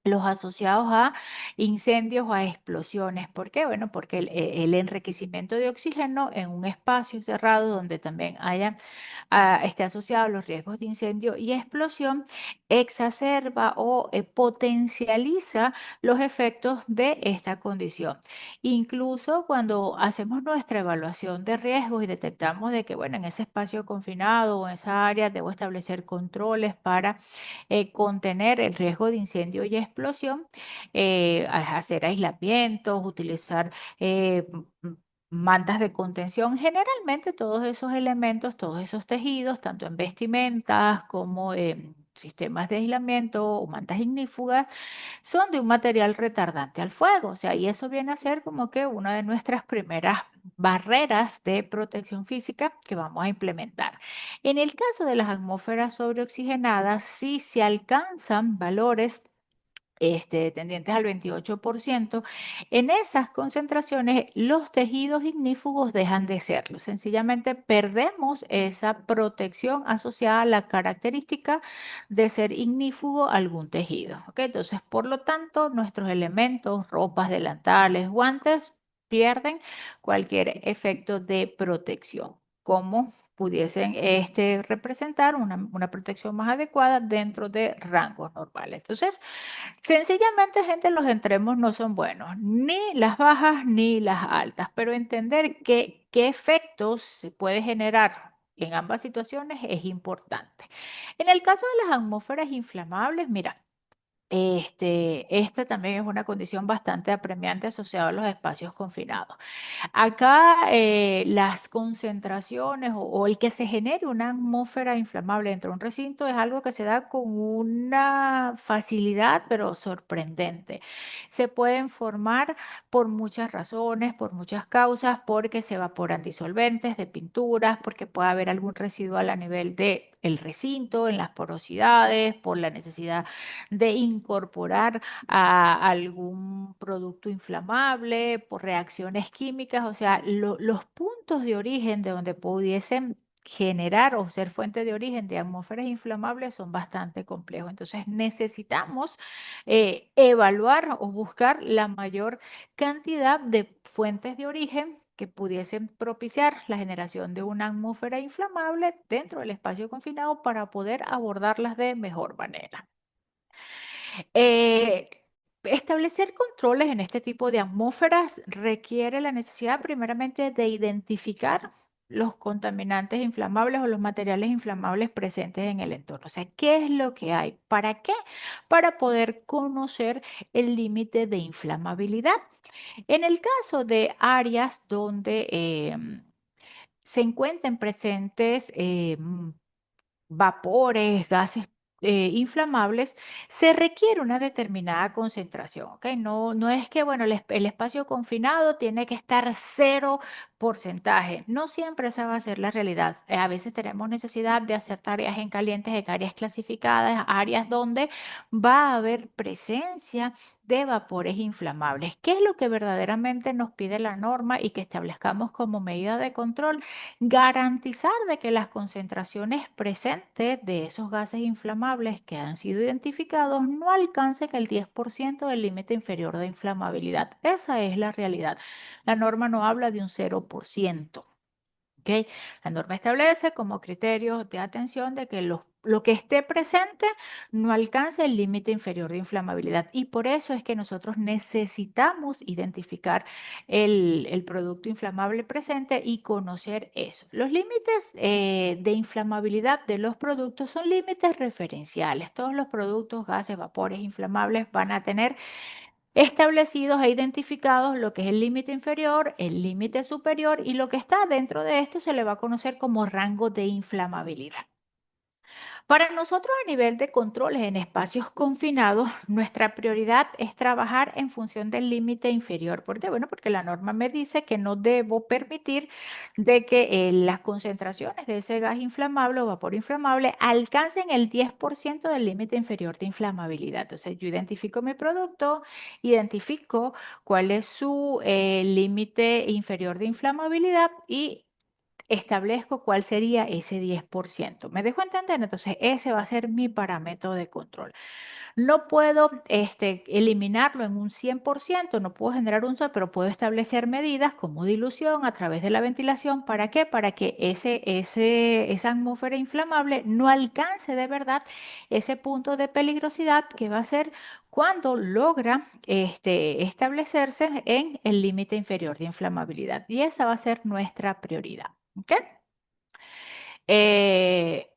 los asociados a incendios o a explosiones. ¿Por qué? Bueno, porque el enriquecimiento de oxígeno en un espacio cerrado donde también haya esté asociado a los riesgos de incendio y explosión, exacerba o potencializa los efectos de esta condición. Incluso cuando hacemos nuestra evaluación de riesgos y detectamos de que, bueno, en ese espacio confinado o en esa área debo establecer controles para contener el riesgo de incendio y explosión, hacer aislamientos, utilizar mantas de contención. Generalmente todos esos elementos, todos esos tejidos, tanto en vestimentas como en sistemas de aislamiento o mantas ignífugas, son de un material retardante al fuego. O sea, y eso viene a ser como que una de nuestras primeras barreras de protección física que vamos a implementar. En el caso de las atmósferas sobreoxigenadas, sí se alcanzan valores tendientes al 28%, en esas concentraciones los tejidos ignífugos dejan de serlo. Sencillamente perdemos esa protección asociada a la característica de ser ignífugo algún tejido. ¿Ok? Entonces, por lo tanto, nuestros elementos, ropas, delantales, guantes, pierden cualquier efecto de protección, como pudiesen representar una protección más adecuada dentro de rangos normales. Entonces, sencillamente, gente, los extremos no son buenos, ni las bajas ni las altas, pero entender qué efectos se puede generar en ambas situaciones es importante. En el caso de las atmósferas inflamables, mira, esta también es una condición bastante apremiante asociada a los espacios confinados. Acá las concentraciones o el que se genere una atmósfera inflamable dentro de un recinto es algo que se da con una facilidad, pero sorprendente. Se pueden formar por muchas razones, por muchas causas, porque se evaporan disolventes de pinturas, porque puede haber algún residual a nivel de el recinto, en las porosidades, por la necesidad de incorporar a algún producto inflamable, por reacciones químicas, o sea, los puntos de origen de donde pudiesen generar o ser fuente de origen de atmósferas inflamables son bastante complejos. Entonces necesitamos evaluar o buscar la mayor cantidad de fuentes de origen que pudiesen propiciar la generación de una atmósfera inflamable dentro del espacio confinado para poder abordarlas de mejor manera. Eh, Establecer controles en este tipo de atmósferas requiere la necesidad primeramente de identificar los contaminantes inflamables o los materiales inflamables presentes en el entorno. O sea, ¿qué es lo que hay? ¿Para qué? Para poder conocer el límite de inflamabilidad. En el caso de áreas donde se encuentren presentes vapores, gases inflamables, se requiere una determinada concentración, ¿ok? No, no es que, bueno, el espacio confinado tiene que estar 0%. No siempre esa va a ser la realidad. A veces tenemos necesidad de hacer tareas en calientes, en áreas clasificadas, áreas donde va a haber presencia de vapores inflamables. ¿Qué es lo que verdaderamente nos pide la norma y que establezcamos como medida de control? Garantizar de que las concentraciones presentes de esos gases inflamables que han sido identificados no alcancen el 10% del límite inferior de inflamabilidad. Esa es la realidad. La norma no habla de un 0%. ¿Ok? La norma establece como criterio de atención de que lo que esté presente no alcance el límite inferior de inflamabilidad. Y por eso es que nosotros necesitamos identificar el producto inflamable presente y conocer eso. Los límites de inflamabilidad de los productos son límites referenciales. Todos los productos, gases, vapores inflamables van a tener establecidos e identificados lo que es el límite inferior, el límite superior y lo que está dentro de esto se le va a conocer como rango de inflamabilidad. Para nosotros a nivel de controles en espacios confinados, nuestra prioridad es trabajar en función del límite inferior. ¿Por qué? Bueno, porque la norma me dice que no debo permitir de que las concentraciones de ese gas inflamable o vapor inflamable alcancen el 10% del límite inferior de inflamabilidad. Entonces, yo identifico mi producto, identifico cuál es su límite inferior de inflamabilidad y establezco cuál sería ese 10%. ¿Me dejo entender? Entonces, ese va a ser mi parámetro de control. No puedo eliminarlo en un 100%, no puedo generar un sol, pero puedo establecer medidas como dilución a través de la ventilación. ¿Para qué? Para que esa atmósfera inflamable no alcance de verdad ese punto de peligrosidad que va a ser cuando logra establecerse en el límite inferior de inflamabilidad. Y esa va a ser nuestra prioridad. ¿Ok? Eh,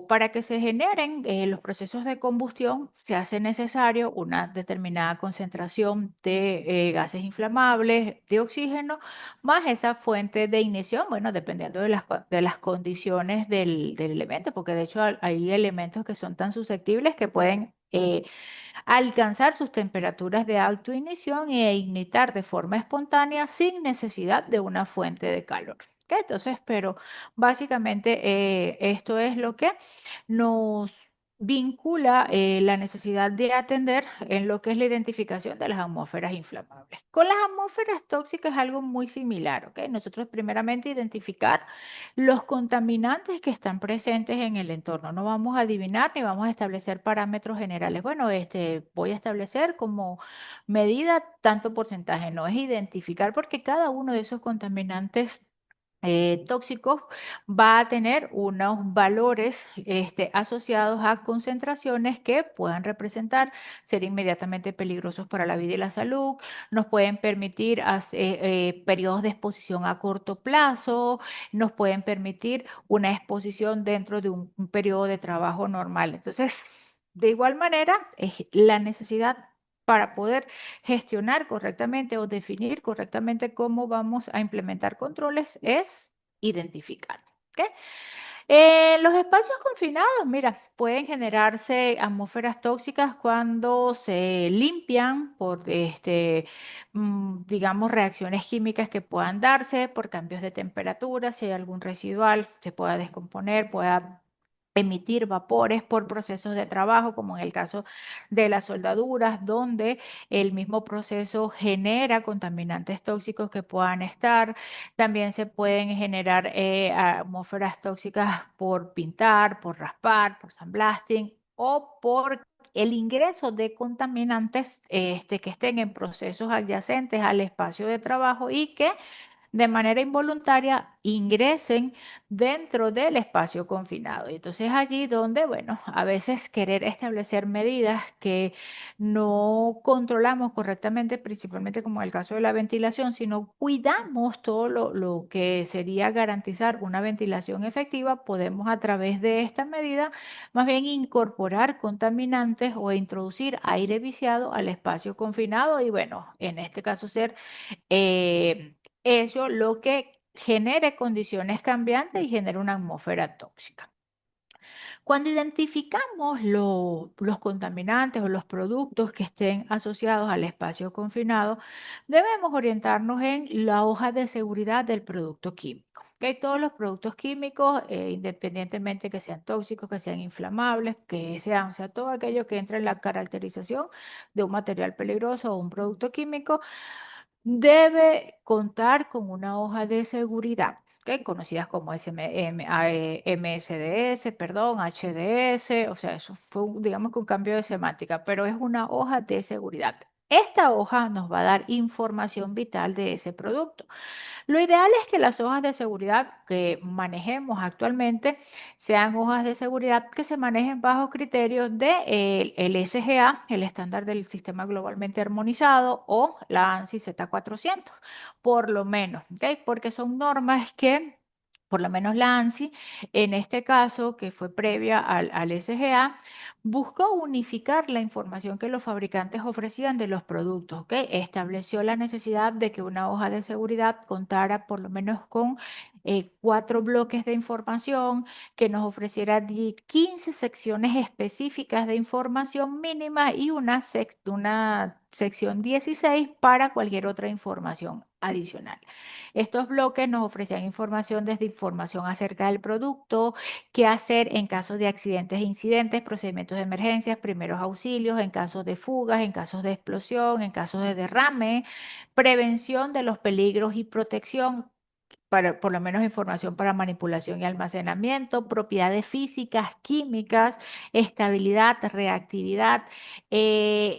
para que se generen los procesos de combustión, se hace necesario una determinada concentración de gases inflamables, de oxígeno, más esa fuente de ignición, bueno, dependiendo de las condiciones del elemento, porque de hecho hay elementos que son tan susceptibles que pueden alcanzar sus temperaturas de autoignición e ignitar de forma espontánea sin necesidad de una fuente de calor. ¿Ok? Entonces, pero básicamente esto es lo que nos vincula la necesidad de atender en lo que es la identificación de las atmósferas inflamables. Con las atmósferas tóxicas es algo muy similar, ¿ok? Nosotros primeramente identificar los contaminantes que están presentes en el entorno. No vamos a adivinar ni vamos a establecer parámetros generales. Bueno, voy a establecer como medida tanto porcentaje. No es identificar porque cada uno de esos contaminantes tóxicos va a tener unos valores asociados a concentraciones que puedan representar ser inmediatamente peligrosos para la vida y la salud, nos pueden permitir periodos de exposición a corto plazo, nos pueden permitir una exposición dentro de un periodo de trabajo normal. Entonces, de igual manera, es la necesidad para poder gestionar correctamente o definir correctamente cómo vamos a implementar controles es identificar. ¿Ok? Los espacios confinados, mira, pueden generarse atmósferas tóxicas cuando se limpian por, digamos, reacciones químicas que puedan darse por cambios de temperatura, si hay algún residual, se pueda descomponer, pueda emitir vapores por procesos de trabajo, como en el caso de las soldaduras, donde el mismo proceso genera contaminantes tóxicos que puedan estar. También se pueden generar atmósferas tóxicas por pintar, por raspar, por sandblasting o por el ingreso de contaminantes que estén en procesos adyacentes al espacio de trabajo y que de manera involuntaria ingresen dentro del espacio confinado. Y entonces allí donde, bueno, a veces querer establecer medidas que no controlamos correctamente, principalmente como en el caso de la ventilación, sino cuidamos todo lo que sería garantizar una ventilación efectiva, podemos a través de esta medida más bien incorporar contaminantes o introducir aire viciado al espacio confinado y bueno, en este caso ser eso lo que genere condiciones cambiantes y genera una atmósfera tóxica. Cuando identificamos los contaminantes o los productos que estén asociados al espacio confinado, debemos orientarnos en la hoja de seguridad del producto químico. ¿Ok? Todos los productos químicos, independientemente que sean tóxicos, que sean inflamables, que sean, o sea, todo aquello que entra en la caracterización de un material peligroso o un producto químico, debe contar con una hoja de seguridad, ¿ok? Conocidas como MSDS, perdón, HDS, o sea, eso fue, digamos que un cambio de semántica, pero es una hoja de seguridad. Esta hoja nos va a dar información vital de ese producto. Lo ideal es que las hojas de seguridad que manejemos actualmente sean hojas de seguridad que se manejen bajo criterios de el SGA, el estándar del sistema globalmente armonizado, o la ANSI Z400, por lo menos, ¿ok? Porque son normas que, por lo menos la ANSI, en este caso, que fue previa al SGA, buscó unificar la información que los fabricantes ofrecían de los productos, ¿ok? Estableció la necesidad de que una hoja de seguridad contara por lo menos con 4 bloques de información, que nos ofreciera 15 secciones específicas de información mínima y una sección 16 para cualquier otra información adicional. Estos bloques nos ofrecían información desde información acerca del producto, qué hacer en caso de accidentes e incidentes, procedimientos de emergencias, primeros auxilios, en casos de fugas, en casos de explosión, en casos de derrame, prevención de los peligros y protección. Para, por lo menos información para manipulación y almacenamiento, propiedades físicas, químicas, estabilidad, reactividad,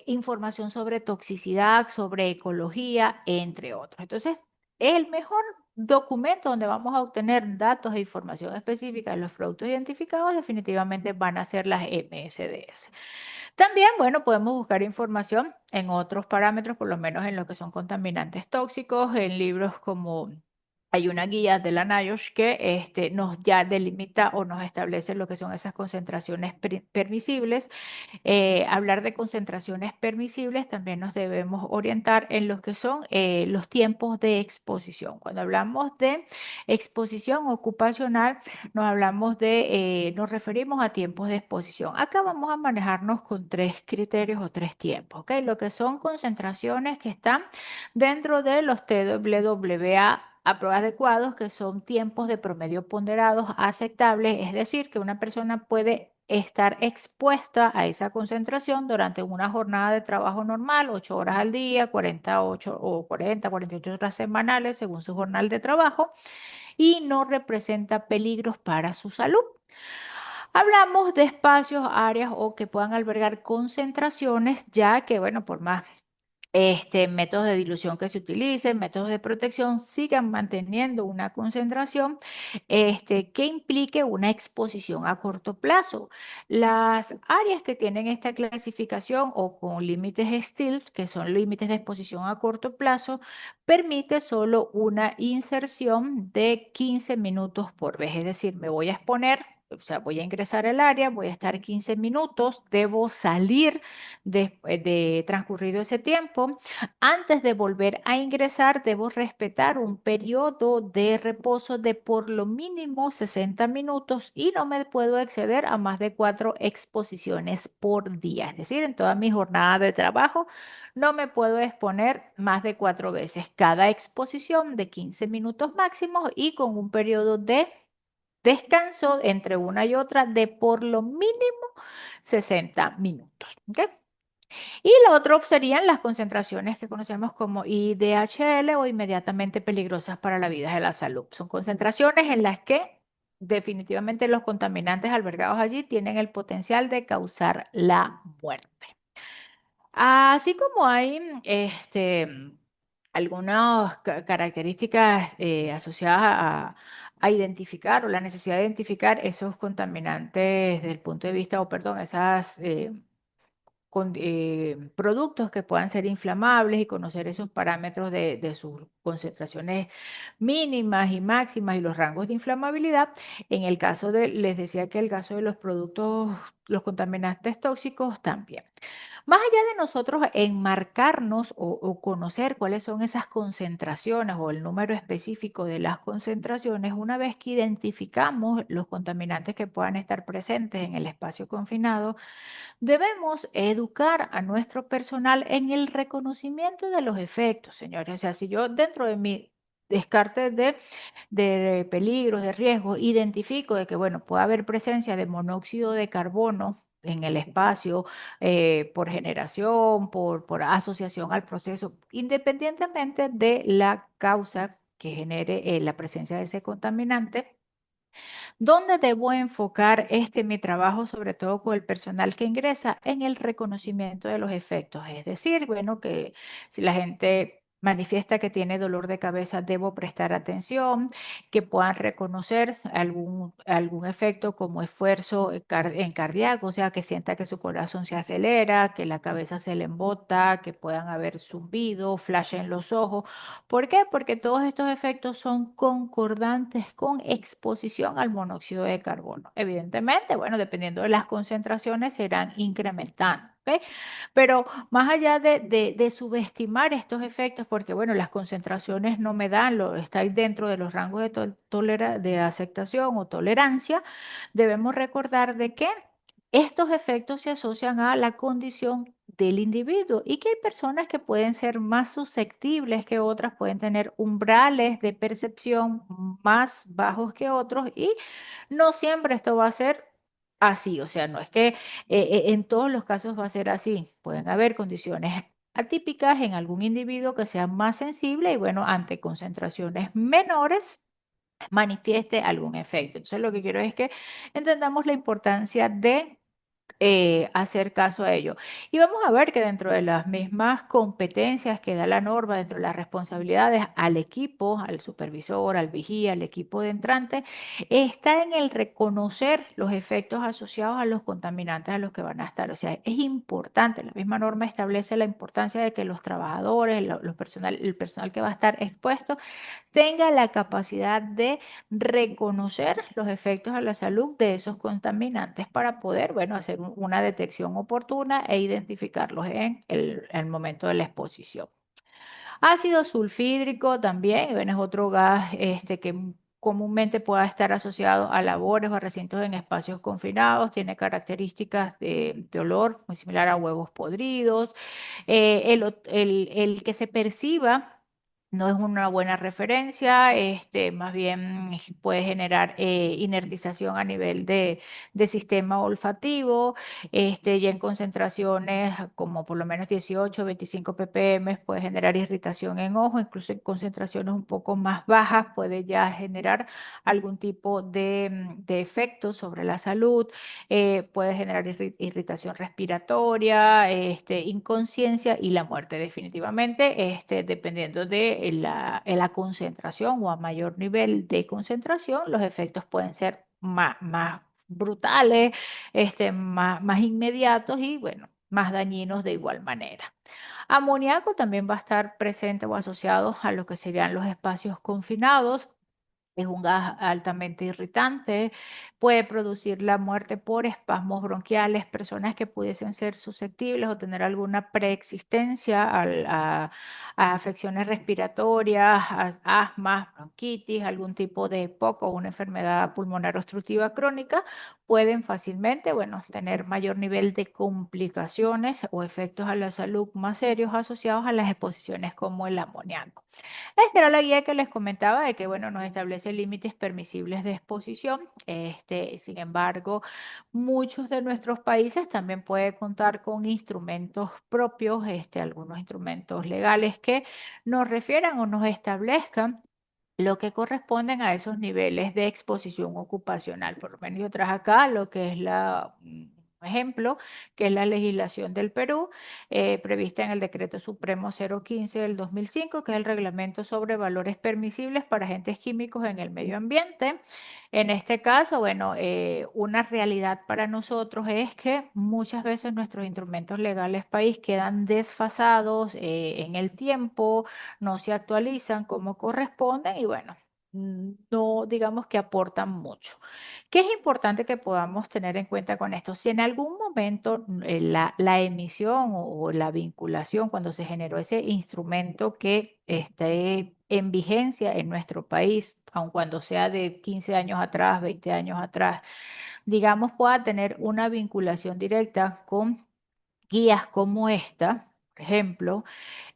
información sobre toxicidad, sobre ecología, entre otros. Entonces, el mejor documento donde vamos a obtener datos e información específica de los productos identificados definitivamente van a ser las MSDS. También, bueno, podemos buscar información en otros parámetros, por lo menos en lo que son contaminantes tóxicos, en libros como hay una guía de la NIOSH que nos ya delimita o nos establece lo que son esas concentraciones permisibles. Hablar de concentraciones permisibles, también nos debemos orientar en lo que son los tiempos de exposición. Cuando hablamos de exposición ocupacional, nos referimos a tiempos de exposición. Acá vamos a manejarnos con 3 criterios o 3 tiempos, ¿ok? Lo que son concentraciones que están dentro de los TWA adecuados, que son tiempos de promedio ponderados aceptables, es decir, que una persona puede estar expuesta a esa concentración durante una jornada de trabajo normal, 8 horas al día, 48 o 48 horas semanales, según su jornal de trabajo, y no representa peligros para su salud. Hablamos de espacios, áreas o que puedan albergar concentraciones, ya que, bueno, por más métodos de dilución que se utilicen, métodos de protección, sigan manteniendo una concentración que implique una exposición a corto plazo. Las áreas que tienen esta clasificación o con límites STIL, que son límites de exposición a corto plazo, permite solo una inserción de 15 minutos por vez. Es decir, me voy a exponer. O sea, voy a ingresar al área, voy a estar 15 minutos, debo salir de transcurrido ese tiempo. Antes de volver a ingresar, debo respetar un periodo de reposo de por lo mínimo 60 minutos y no me puedo exceder a más de 4 exposiciones por día. Es decir, en toda mi jornada de trabajo no me puedo exponer más de 4 veces. Cada exposición de 15 minutos máximo y con un periodo de descanso entre una y otra de por lo mínimo 60 minutos. ¿Ok? Y la otra serían las concentraciones que conocemos como IDHL o inmediatamente peligrosas para la vida de la salud. Son concentraciones en las que definitivamente los contaminantes albergados allí tienen el potencial de causar la muerte. Así como hay algunas características asociadas a identificar o la necesidad de identificar esos contaminantes desde el punto de vista, o perdón, esas productos que puedan ser inflamables y conocer esos parámetros de sus concentraciones mínimas y máximas y los rangos de inflamabilidad. En el caso les decía que el caso de los productos, los contaminantes tóxicos también. Más allá de nosotros enmarcarnos o conocer cuáles son esas concentraciones o el número específico de las concentraciones, una vez que identificamos los contaminantes que puedan estar presentes en el espacio confinado, debemos educar a nuestro personal en el reconocimiento de los efectos, señores. O sea, si yo dentro de mi descarte de peligros, de riesgos, identifico de que, bueno, puede haber presencia de monóxido de carbono en el espacio por generación, por asociación al proceso, independientemente de la causa que genere la presencia de ese contaminante. ¿Dónde debo enfocar mi trabajo, sobre todo con el personal que ingresa, en el reconocimiento de los efectos? Es decir, bueno, que si la gente manifiesta que tiene dolor de cabeza, debo prestar atención, que puedan reconocer algún efecto como esfuerzo en cardíaco, o sea, que sienta que su corazón se acelera, que la cabeza se le embota, que puedan haber zumbido, flash en los ojos. ¿Por qué? Porque todos estos efectos son concordantes con exposición al monóxido de carbono. Evidentemente, bueno, dependiendo de las concentraciones, se irán incrementando. ¿Ok? Pero más allá de subestimar estos efectos, porque bueno, las concentraciones no me dan, está ahí dentro de los rangos de aceptación o tolerancia, debemos recordar de que estos efectos se asocian a la condición del individuo y que hay personas que pueden ser más susceptibles que otras, pueden tener umbrales de percepción más bajos que otros y no siempre esto va a ser así, o sea, no es que en todos los casos va a ser así, pueden haber condiciones atípicas en algún individuo que sea más sensible y bueno, ante concentraciones menores manifieste algún efecto. Entonces, lo que quiero es que entendamos la importancia de hacer caso a ello. Y vamos a ver que dentro de las mismas competencias que da la norma, dentro de las responsabilidades al equipo, al supervisor, al vigía, al equipo de entrante, está en el reconocer los efectos asociados a los contaminantes a los que van a estar. O sea, es importante, la misma norma establece la importancia de que los trabajadores, el personal que va a estar expuesto, tenga la capacidad de reconocer los efectos a la salud de esos contaminantes para poder, bueno, hacer una detección oportuna e identificarlos en el momento de la exposición. Ácido sulfídrico también, bueno, es otro gas que comúnmente pueda estar asociado a labores o a recintos en espacios confinados, tiene características de olor muy similar a huevos podridos, el que se perciba no es una buena referencia, más bien puede generar inertización a nivel de sistema olfativo, ya en concentraciones como por lo menos 18 o 25 ppm puede generar irritación en ojo, incluso en concentraciones un poco más bajas puede ya generar algún tipo de efecto sobre la salud, puede generar irritación respiratoria, inconsciencia y la muerte definitivamente, dependiendo de la concentración o a mayor nivel de concentración, los efectos pueden ser más brutales, más inmediatos y bueno, más dañinos de igual manera. Amoníaco también va a estar presente o asociado a lo que serían los espacios confinados. Es un gas altamente irritante, puede producir la muerte por espasmos bronquiales, personas que pudiesen ser susceptibles o tener alguna preexistencia a afecciones respiratorias, asma, bronquitis, algún tipo de EPOC o una enfermedad pulmonar obstructiva crónica, pueden fácilmente, bueno, tener mayor nivel de complicaciones o efectos a la salud más serios asociados a las exposiciones como el amoníaco. Esta era la guía que les comentaba de que, bueno, nos establece establece límites permisibles de exposición. Sin embargo, muchos de nuestros países también pueden contar con instrumentos propios, algunos instrumentos legales que nos refieran o nos establezcan lo que corresponden a esos niveles de exposición ocupacional. Por lo menos yo traje acá lo que es un ejemplo, que es la legislación del Perú, prevista en el Decreto Supremo 015 del 2005, que es el reglamento sobre valores permisibles para agentes químicos en el medio ambiente. En este caso, bueno, una realidad para nosotros es que muchas veces nuestros instrumentos legales país quedan desfasados en el tiempo, no se actualizan como corresponden y bueno, no digamos que aportan mucho. ¿Qué es importante que podamos tener en cuenta con esto? Si en algún momento la emisión o la vinculación, cuando se generó ese instrumento que esté en vigencia en nuestro país, aun cuando sea de 15 años atrás, 20 años atrás, digamos, pueda tener una vinculación directa con guías como esta, por ejemplo,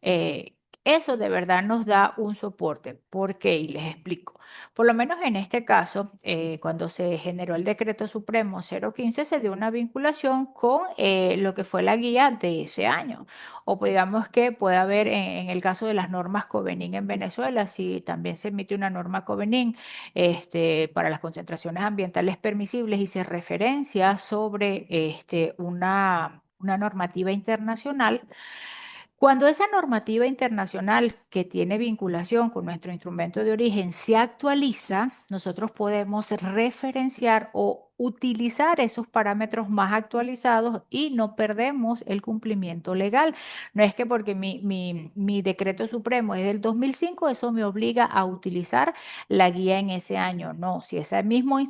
eh, eso de verdad nos da un soporte. ¿Por qué? Y les explico. Por lo menos en este caso, cuando se generó el decreto supremo 015, se dio una vinculación con lo que fue la guía de ese año. O pues digamos que puede haber, en el caso de las normas Covenin en Venezuela, si también se emite una norma Covenin para las concentraciones ambientales permisibles y se referencia sobre una normativa internacional, cuando esa normativa internacional que tiene vinculación con nuestro instrumento de origen se actualiza, nosotros podemos referenciar o utilizar esos parámetros más actualizados y no perdemos el cumplimiento legal. No es que porque mi decreto supremo es del 2005, eso me obliga a utilizar la guía en ese año. No, si ese mismo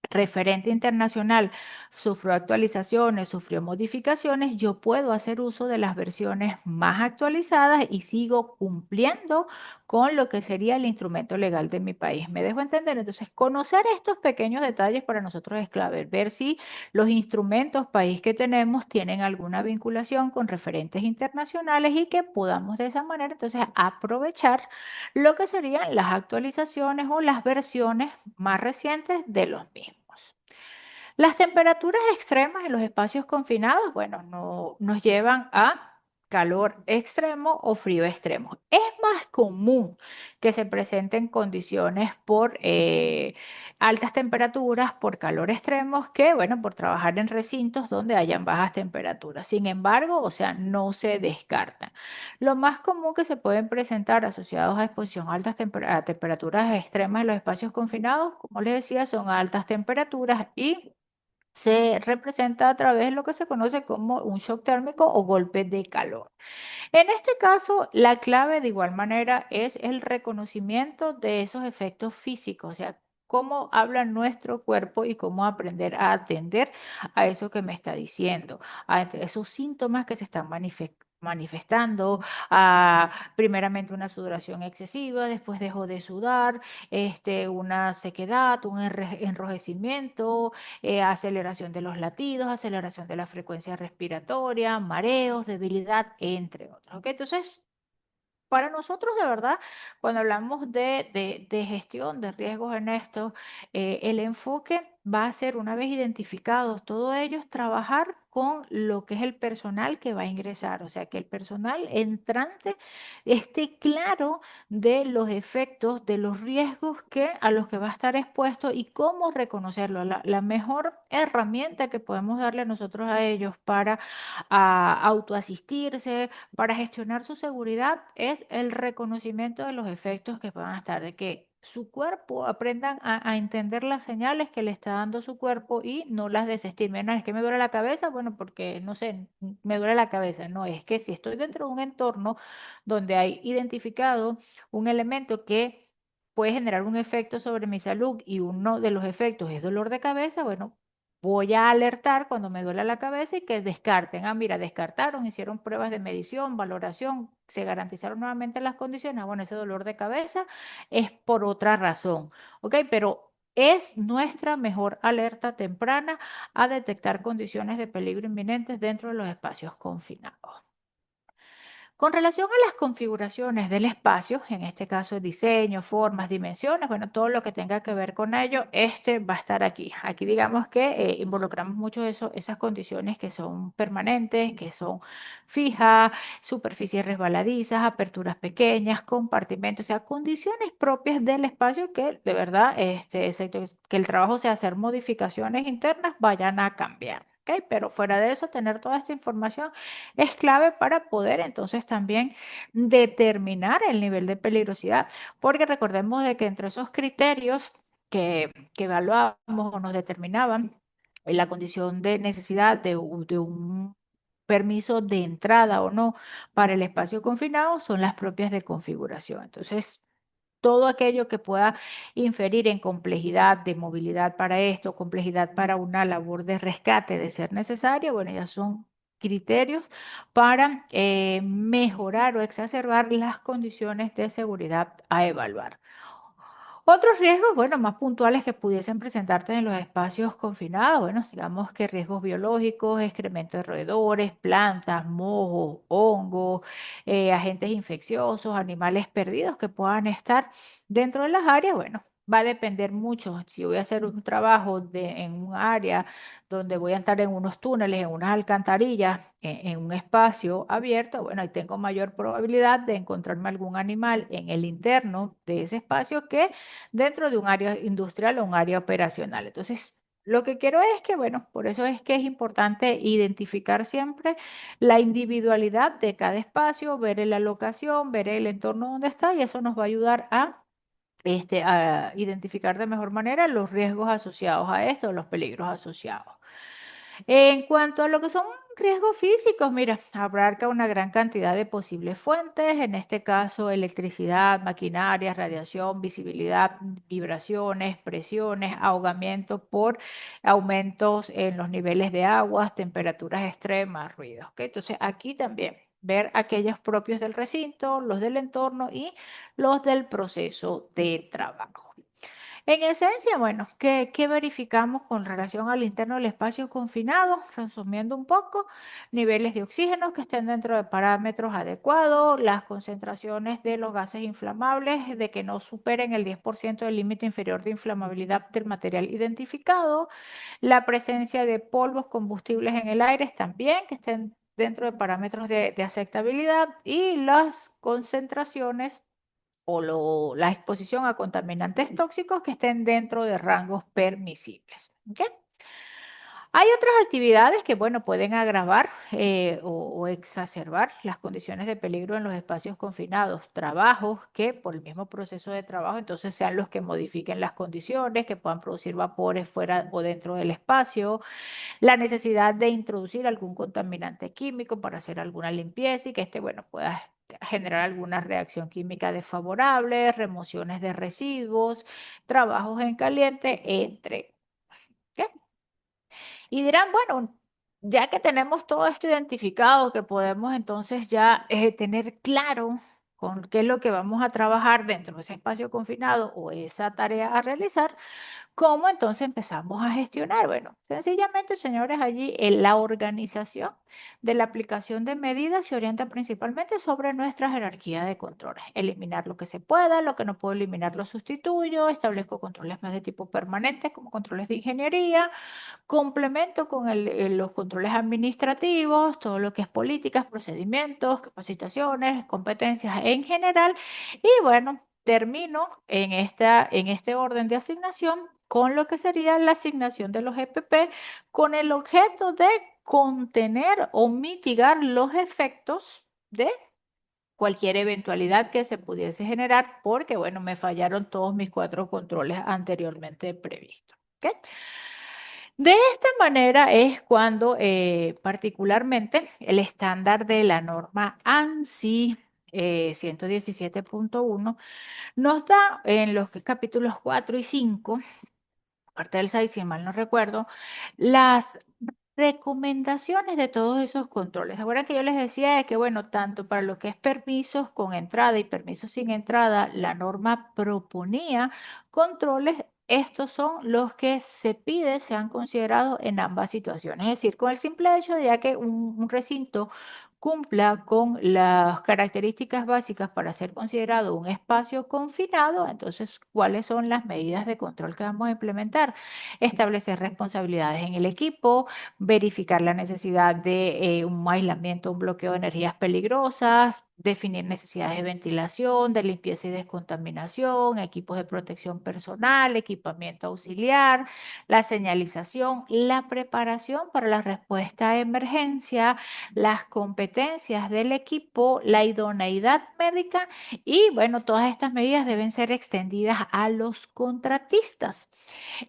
referente internacional sufrió actualizaciones, sufrió modificaciones, yo puedo hacer uso de las versiones más actualizadas y sigo cumpliendo con lo que sería el instrumento legal de mi país. ¿Me dejo entender? Entonces, conocer estos pequeños detalles para nosotros es clave, ver si los instrumentos país que tenemos tienen alguna vinculación con referentes internacionales y que podamos de esa manera entonces aprovechar lo que serían las actualizaciones o las versiones más recientes de los mismos. Las temperaturas extremas en los espacios confinados, bueno, no, nos llevan a calor extremo o frío extremo. Es más común que se presenten condiciones por altas temperaturas, por calor extremos, que, bueno, por trabajar en recintos donde hayan bajas temperaturas. Sin embargo, o sea, no se descartan. Lo más común que se pueden presentar asociados a exposición a a temperaturas extremas en los espacios confinados, como les decía, son altas temperaturas y se representa a través de lo que se conoce como un shock térmico o golpe de calor. En este caso, la clave de igual manera es el reconocimiento de esos efectos físicos, o sea, cómo habla nuestro cuerpo y cómo aprender a atender a eso que me está diciendo, a esos síntomas que se están manifestando, primeramente una sudoración excesiva, después dejo de sudar, una sequedad, un enrojecimiento, aceleración de los latidos, aceleración de la frecuencia respiratoria, mareos, debilidad, entre otros. ¿Ok? Entonces, para nosotros, de verdad, cuando hablamos de gestión de riesgos en esto, el enfoque va a ser, una vez identificados todos ellos, trabajar con lo que es el personal que va a ingresar, o sea, que el personal entrante esté claro de los efectos, de los riesgos a los que va a estar expuesto y cómo reconocerlo. La mejor herramienta que podemos darle nosotros a ellos para autoasistirse, para gestionar su seguridad, es el reconocimiento de los efectos que puedan estar, de que su cuerpo aprendan a entender las señales que le está dando su cuerpo y no las desestimen. No, es que me duele la cabeza, bueno, porque no sé, me duele la cabeza. No, es que si estoy dentro de un entorno donde hay identificado un elemento que puede generar un efecto sobre mi salud y uno de los efectos es dolor de cabeza, bueno, voy a alertar cuando me duele la cabeza y que descarten. Ah, mira, descartaron, hicieron pruebas de medición, valoración, se garantizaron nuevamente las condiciones. Ah, bueno, ese dolor de cabeza es por otra razón. ¿Ok? Pero es nuestra mejor alerta temprana a detectar condiciones de peligro inminentes dentro de los espacios confinados. Con relación a las configuraciones del espacio, en este caso diseño, formas, dimensiones, bueno, todo lo que tenga que ver con ello, este va a estar aquí. Aquí digamos que involucramos mucho eso, esas condiciones que son permanentes, que son fijas, superficies resbaladizas, aperturas pequeñas, compartimentos, o sea, condiciones propias del espacio que de verdad, excepto que el trabajo sea hacer modificaciones internas, vayan a cambiar. ¿Ok? Pero fuera de eso, tener toda esta información es clave para poder entonces también determinar el nivel de peligrosidad, porque recordemos de que entre esos criterios que evaluábamos o nos determinaban en la condición de necesidad de un permiso de entrada o no para el espacio confinado son las propias de configuración. Entonces, todo aquello que pueda inferir en complejidad de movilidad para esto, complejidad para una labor de rescate de ser necesaria, bueno, ya son criterios para mejorar o exacerbar las condiciones de seguridad a evaluar. Otros riesgos, bueno, más puntuales que pudiesen presentarte en los espacios confinados, bueno, digamos que riesgos biológicos, excremento de roedores, plantas, mohos, hongos, agentes infecciosos, animales perdidos que puedan estar dentro de las áreas, bueno, va a depender mucho. Si voy a hacer un trabajo en un área donde voy a estar en unos túneles, en unas alcantarillas, en un espacio abierto, bueno, ahí tengo mayor probabilidad de encontrarme algún animal en el interno de ese espacio que dentro de un área industrial o un área operacional. Entonces, lo que quiero es que, bueno, por eso es que es importante identificar siempre la individualidad de cada espacio, ver la locación, ver el entorno donde está y eso nos va a ayudar a identificar de mejor manera los riesgos asociados a esto, los peligros asociados. En cuanto a lo que son riesgos físicos, mira, abarca una gran cantidad de posibles fuentes, en este caso electricidad, maquinaria, radiación, visibilidad, vibraciones, presiones, ahogamiento por aumentos en los niveles de aguas, temperaturas extremas, ruidos. ¿Ok? Entonces aquí también ver aquellos propios del recinto, los del entorno y los del proceso de trabajo. En esencia, bueno, ¿qué verificamos con relación al interno del espacio confinado? Resumiendo un poco, niveles de oxígeno que estén dentro de parámetros adecuados, las concentraciones de los gases inflamables de que no superen el 10% del límite inferior de inflamabilidad del material identificado, la presencia de polvos combustibles en el aire también que estén dentro de parámetros de aceptabilidad y las concentraciones o la exposición a contaminantes tóxicos que estén dentro de rangos permisibles. ¿Ok? Hay otras actividades que, bueno, pueden agravar o exacerbar las condiciones de peligro en los espacios confinados. Trabajos que por el mismo proceso de trabajo, entonces sean los que modifiquen las condiciones, que puedan producir vapores fuera o dentro del espacio, la necesidad de introducir algún contaminante químico para hacer alguna limpieza y que bueno, pueda generar alguna reacción química desfavorable, remociones de residuos, trabajos en caliente, entre otros. ¿Ok? Y dirán, bueno, ya que tenemos todo esto identificado, que podemos entonces ya tener claro con qué es lo que vamos a trabajar dentro de ese espacio confinado o esa tarea a realizar, ¿cómo entonces empezamos a gestionar? Bueno, sencillamente, señores, allí en la organización de la aplicación de medidas se orienta principalmente sobre nuestra jerarquía de controles. Eliminar lo que se pueda, lo que no puedo eliminar lo sustituyo, establezco controles más de tipo permanente como controles de ingeniería, complemento con los controles administrativos, todo lo que es políticas, procedimientos, capacitaciones, competencias en general. Y bueno, termino en este orden de asignación con lo que sería la asignación de los EPP con el objeto de contener o mitigar los efectos de cualquier eventualidad que se pudiese generar porque, bueno, me fallaron todos mis 4 controles anteriormente previstos. ¿Ok? De esta manera es cuando particularmente el estándar de la norma ANSI 117.1 nos da en los capítulos 4 y 5, parte del 6, si mal no recuerdo, las recomendaciones de todos esos controles. Ahora que yo les decía de que, bueno, tanto para lo que es permisos con entrada y permisos sin entrada, la norma proponía controles. Estos son los que se pide sean considerados en ambas situaciones. Es decir, con el simple hecho de ya que un recinto cumpla con las características básicas para ser considerado un espacio confinado, entonces, ¿cuáles son las medidas de control que vamos a implementar? Establecer responsabilidades en el equipo, verificar la necesidad de un aislamiento, un bloqueo de energías peligrosas, definir necesidades de ventilación, de limpieza y descontaminación, equipos de protección personal, equipamiento auxiliar, la señalización, la preparación para la respuesta a emergencia, las competencias del equipo, la idoneidad médica y bueno, todas estas medidas deben ser extendidas a los contratistas.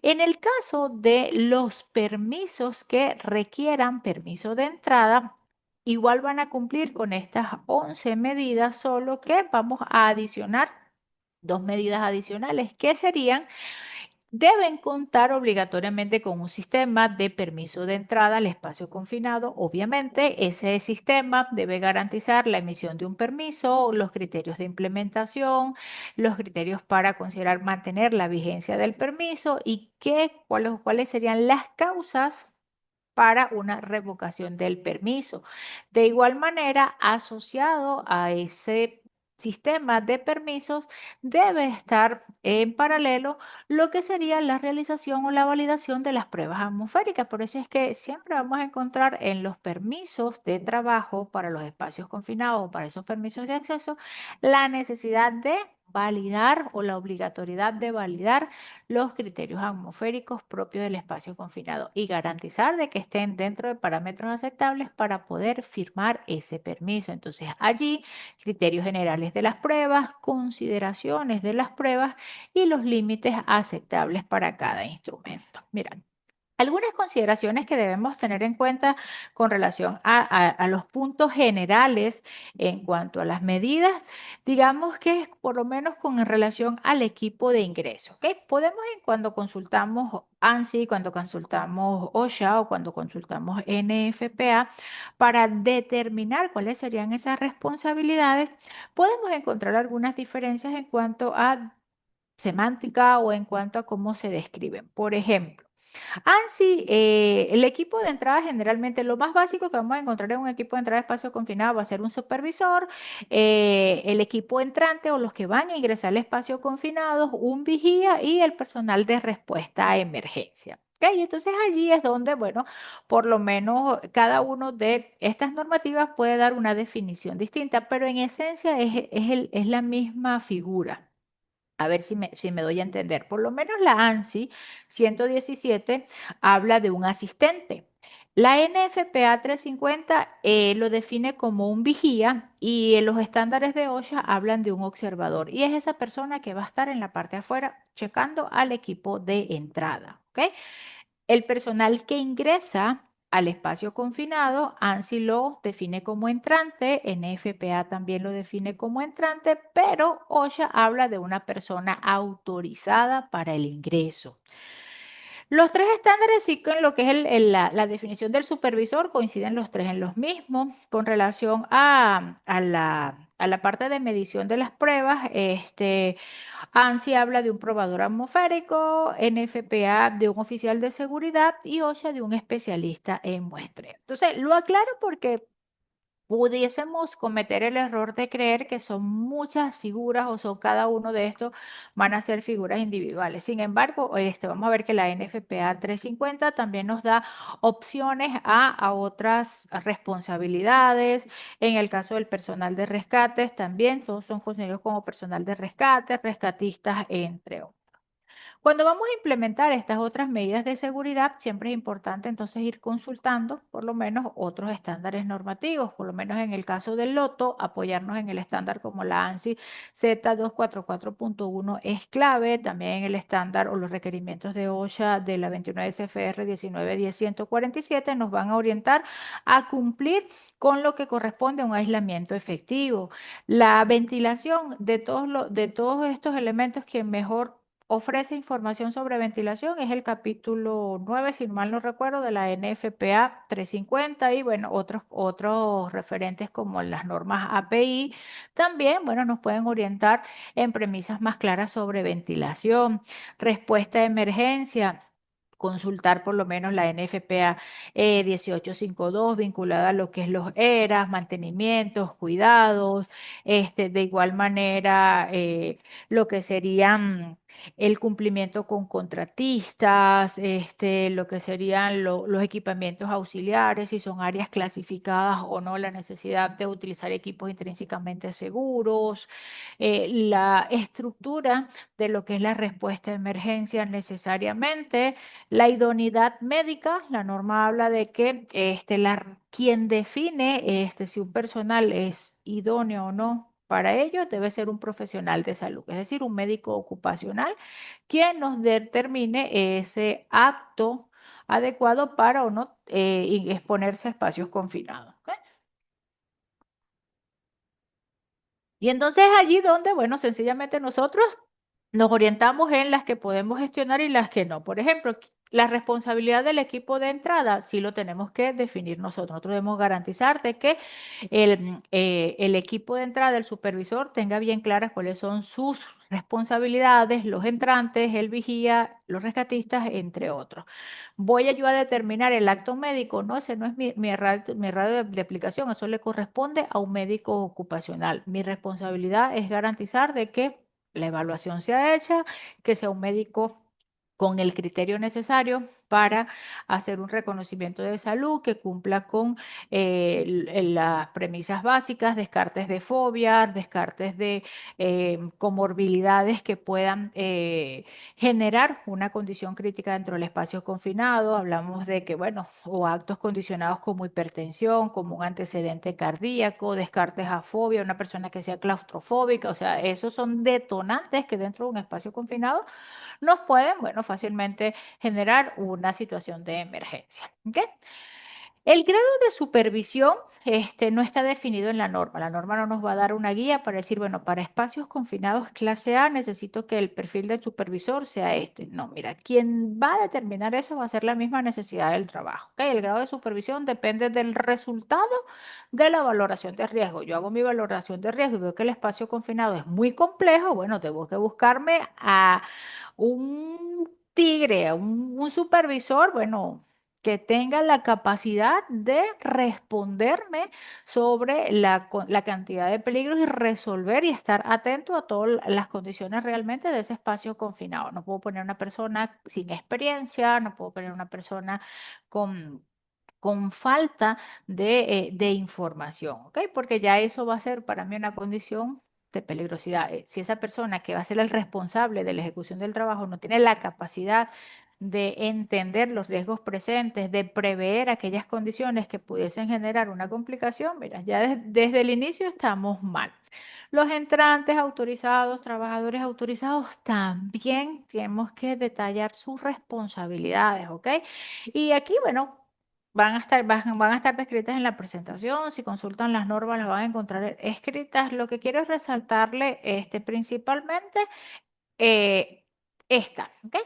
En el caso de los permisos que requieran permiso de entrada, igual van a cumplir con estas 11 medidas, solo que vamos a adicionar dos medidas adicionales que serían deben contar obligatoriamente con un sistema de permiso de entrada al espacio confinado. Obviamente, ese sistema debe garantizar la emisión de un permiso, los criterios de implementación, los criterios para considerar mantener la vigencia del permiso y cuáles serían las causas para una revocación del permiso. De igual manera, asociado a ese sistema de permisos, debe estar en paralelo lo que sería la realización o la validación de las pruebas atmosféricas. Por eso es que siempre vamos a encontrar en los permisos de trabajo para los espacios confinados, para esos permisos de acceso, la necesidad de validar o la obligatoriedad de validar los criterios atmosféricos propios del espacio confinado y garantizar de que estén dentro de parámetros aceptables para poder firmar ese permiso. Entonces, allí, criterios generales de las pruebas, consideraciones de las pruebas y los límites aceptables para cada instrumento. Mira, algunas consideraciones que debemos tener en cuenta con relación a los puntos generales en cuanto a las medidas, digamos que por lo menos con relación al equipo de ingreso, ¿ok? Podemos cuando consultamos ANSI, cuando consultamos OSHA o cuando consultamos NFPA para determinar cuáles serían esas responsabilidades, podemos encontrar algunas diferencias en cuanto a semántica o en cuanto a cómo se describen. Por ejemplo, sí, el equipo de entrada generalmente lo más básico que vamos a encontrar en un equipo de entrada de espacio confinado va a ser un supervisor, el equipo entrante o los que van a ingresar al espacio confinado, un vigía y el personal de respuesta a emergencia. ¿Ok? Y entonces allí es donde, bueno, por lo menos cada uno de estas normativas puede dar una definición distinta, pero en esencia es la misma figura. A ver si me doy a entender. Por lo menos la ANSI 117 habla de un asistente. La NFPA 350 lo define como un vigía y en los estándares de OSHA hablan de un observador y es esa persona que va a estar en la parte de afuera checando al equipo de entrada. ¿Ok? El personal que ingresa al espacio confinado, ANSI lo define como entrante, NFPA también lo define como entrante, pero OSHA habla de una persona autorizada para el ingreso. Los tres estándares sí con lo que es la definición del supervisor coinciden los tres en los mismos. Con relación a la parte de medición de las pruebas, ANSI habla de un probador atmosférico, NFPA de un oficial de seguridad y OSHA de un especialista en muestreo. Entonces, lo aclaro porque pudiésemos cometer el error de creer que son muchas figuras o son cada uno de estos van a ser figuras individuales. Sin embargo, vamos a ver que la NFPA 350 también nos da opciones a otras responsabilidades. En el caso del personal de rescates, también todos son considerados como personal de rescate, rescatistas, entre otros. Cuando vamos a implementar estas otras medidas de seguridad, siempre es importante entonces ir consultando por lo menos otros estándares normativos, por lo menos en el caso del loto, apoyarnos en el estándar como la ANSI Z244.1 es clave, también en el estándar o los requerimientos de OSHA de la 29 CFR 1910-147 nos van a orientar a cumplir con lo que corresponde a un aislamiento efectivo. La ventilación de todos estos elementos que mejor ofrece información sobre ventilación, es el capítulo 9 si mal no recuerdo, de la NFPA 350 y bueno, otros referentes como las normas API, también, bueno, nos pueden orientar en premisas más claras sobre ventilación, respuesta de emergencia. consultar por lo menos la NFPA 1852 vinculada a lo que es los ERAs, mantenimientos, cuidados, de igual manera lo que serían el cumplimiento con contratistas, lo que serían los equipamientos auxiliares, si son áreas clasificadas o no, la necesidad de utilizar equipos intrínsecamente seguros, la estructura de lo que es la respuesta a emergencias necesariamente, la idoneidad médica. La norma habla de que quien define si un personal es idóneo o no para ello debe ser un profesional de salud, es decir, un médico ocupacional, quien nos determine ese acto adecuado para o no exponerse a espacios confinados. ¿Ok? Y entonces allí donde, bueno, sencillamente nosotros nos orientamos en las que podemos gestionar y las que no. Por ejemplo, la responsabilidad del equipo de entrada sí lo tenemos que definir nosotros. Nosotros debemos garantizar de que el equipo de entrada, el supervisor, tenga bien claras cuáles son sus responsabilidades, los entrantes, el vigía, los rescatistas, entre otros. Voy a yo a determinar el acto médico, no, ese no es mi radio de aplicación, eso le corresponde a un médico ocupacional. Mi responsabilidad es garantizar de que la evaluación sea hecha, que sea un médico con el criterio necesario para hacer un reconocimiento de salud que cumpla con las premisas básicas, descartes de fobias, descartes de comorbilidades que puedan generar una condición crítica dentro del espacio confinado. Hablamos de que, bueno, o actos condicionados como hipertensión, como un antecedente cardíaco, descartes a fobia, una persona que sea claustrofóbica, o sea, esos son detonantes que dentro de un espacio confinado nos pueden, bueno, fácilmente generar una situación de emergencia. ¿Ok? El grado de supervisión no está definido en la norma. La norma no nos va a dar una guía para decir, bueno, para espacios confinados clase A necesito que el perfil del supervisor sea este. No, mira, quien va a determinar eso va a ser la misma necesidad del trabajo. ¿Ok? El grado de supervisión depende del resultado de la valoración de riesgo. Yo hago mi valoración de riesgo y veo que el espacio confinado es muy complejo. Bueno, tengo que buscarme a un tigre, un supervisor, bueno, que tenga la capacidad de responderme sobre la cantidad de peligros y resolver y estar atento a todas las condiciones realmente de ese espacio confinado. No puedo poner una persona sin experiencia, no puedo poner una persona con falta de información, ¿ok? Porque ya eso va a ser para mí una condición de peligrosidad. Si esa persona que va a ser el responsable de la ejecución del trabajo no tiene la capacidad de entender los riesgos presentes, de prever aquellas condiciones que pudiesen generar una complicación, mira, ya desde el inicio estamos mal. Los entrantes autorizados, trabajadores autorizados, también tenemos que detallar sus responsabilidades, ¿ok? Y aquí, bueno, van a estar descritas en la presentación. Si consultan las normas, las van a encontrar escritas. Lo que quiero es resaltarle principalmente eh, esta, ¿ok?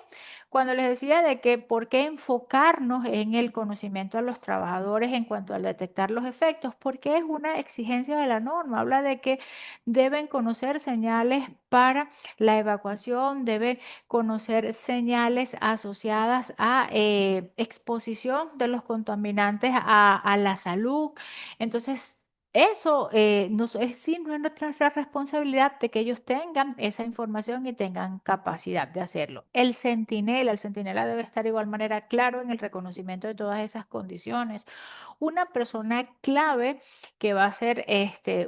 Cuando les decía de que por qué enfocarnos en el conocimiento a los trabajadores en cuanto al detectar los efectos, porque es una exigencia de la norma. Habla de que deben conocer señales para la evacuación, deben conocer señales asociadas a exposición de los contaminantes a la salud. Entonces, eso sí, no es nuestra responsabilidad de que ellos tengan esa información y tengan capacidad de hacerlo. El centinela debe estar de igual manera claro en el reconocimiento de todas esas condiciones. Una persona clave que va a ser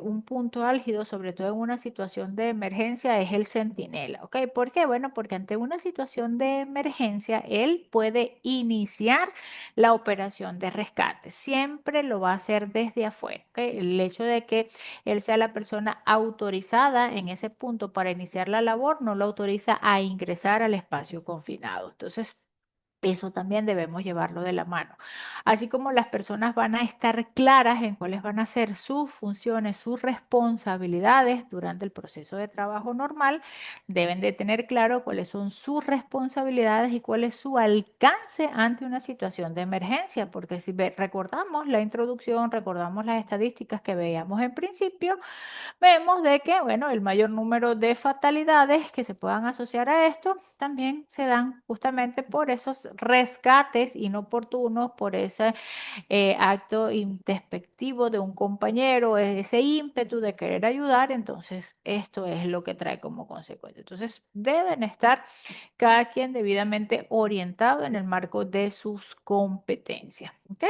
un punto álgido, sobre todo en una situación de emergencia, es el centinela, ¿ok? ¿Por qué? Bueno, porque ante una situación de emergencia, él puede iniciar la operación de rescate. Siempre lo va a hacer desde afuera, ¿ok? El hecho de que él sea la persona autorizada en ese punto para iniciar la labor no lo autoriza a ingresar al espacio confinado. Entonces, eso también debemos llevarlo de la mano. Así como las personas van a estar claras en cuáles van a ser sus funciones, sus responsabilidades durante el proceso de trabajo normal, deben de tener claro cuáles son sus responsabilidades y cuál es su alcance ante una situación de emergencia. Porque si recordamos la introducción, recordamos las estadísticas que veíamos en principio, vemos de que, bueno, el mayor número de fatalidades que se puedan asociar a esto también se dan justamente por esos rescates inoportunos por ese acto despectivo de un compañero, ese ímpetu de querer ayudar, entonces esto es lo que trae como consecuencia. Entonces deben estar cada quien debidamente orientado en el marco de sus competencias. ¿Ok?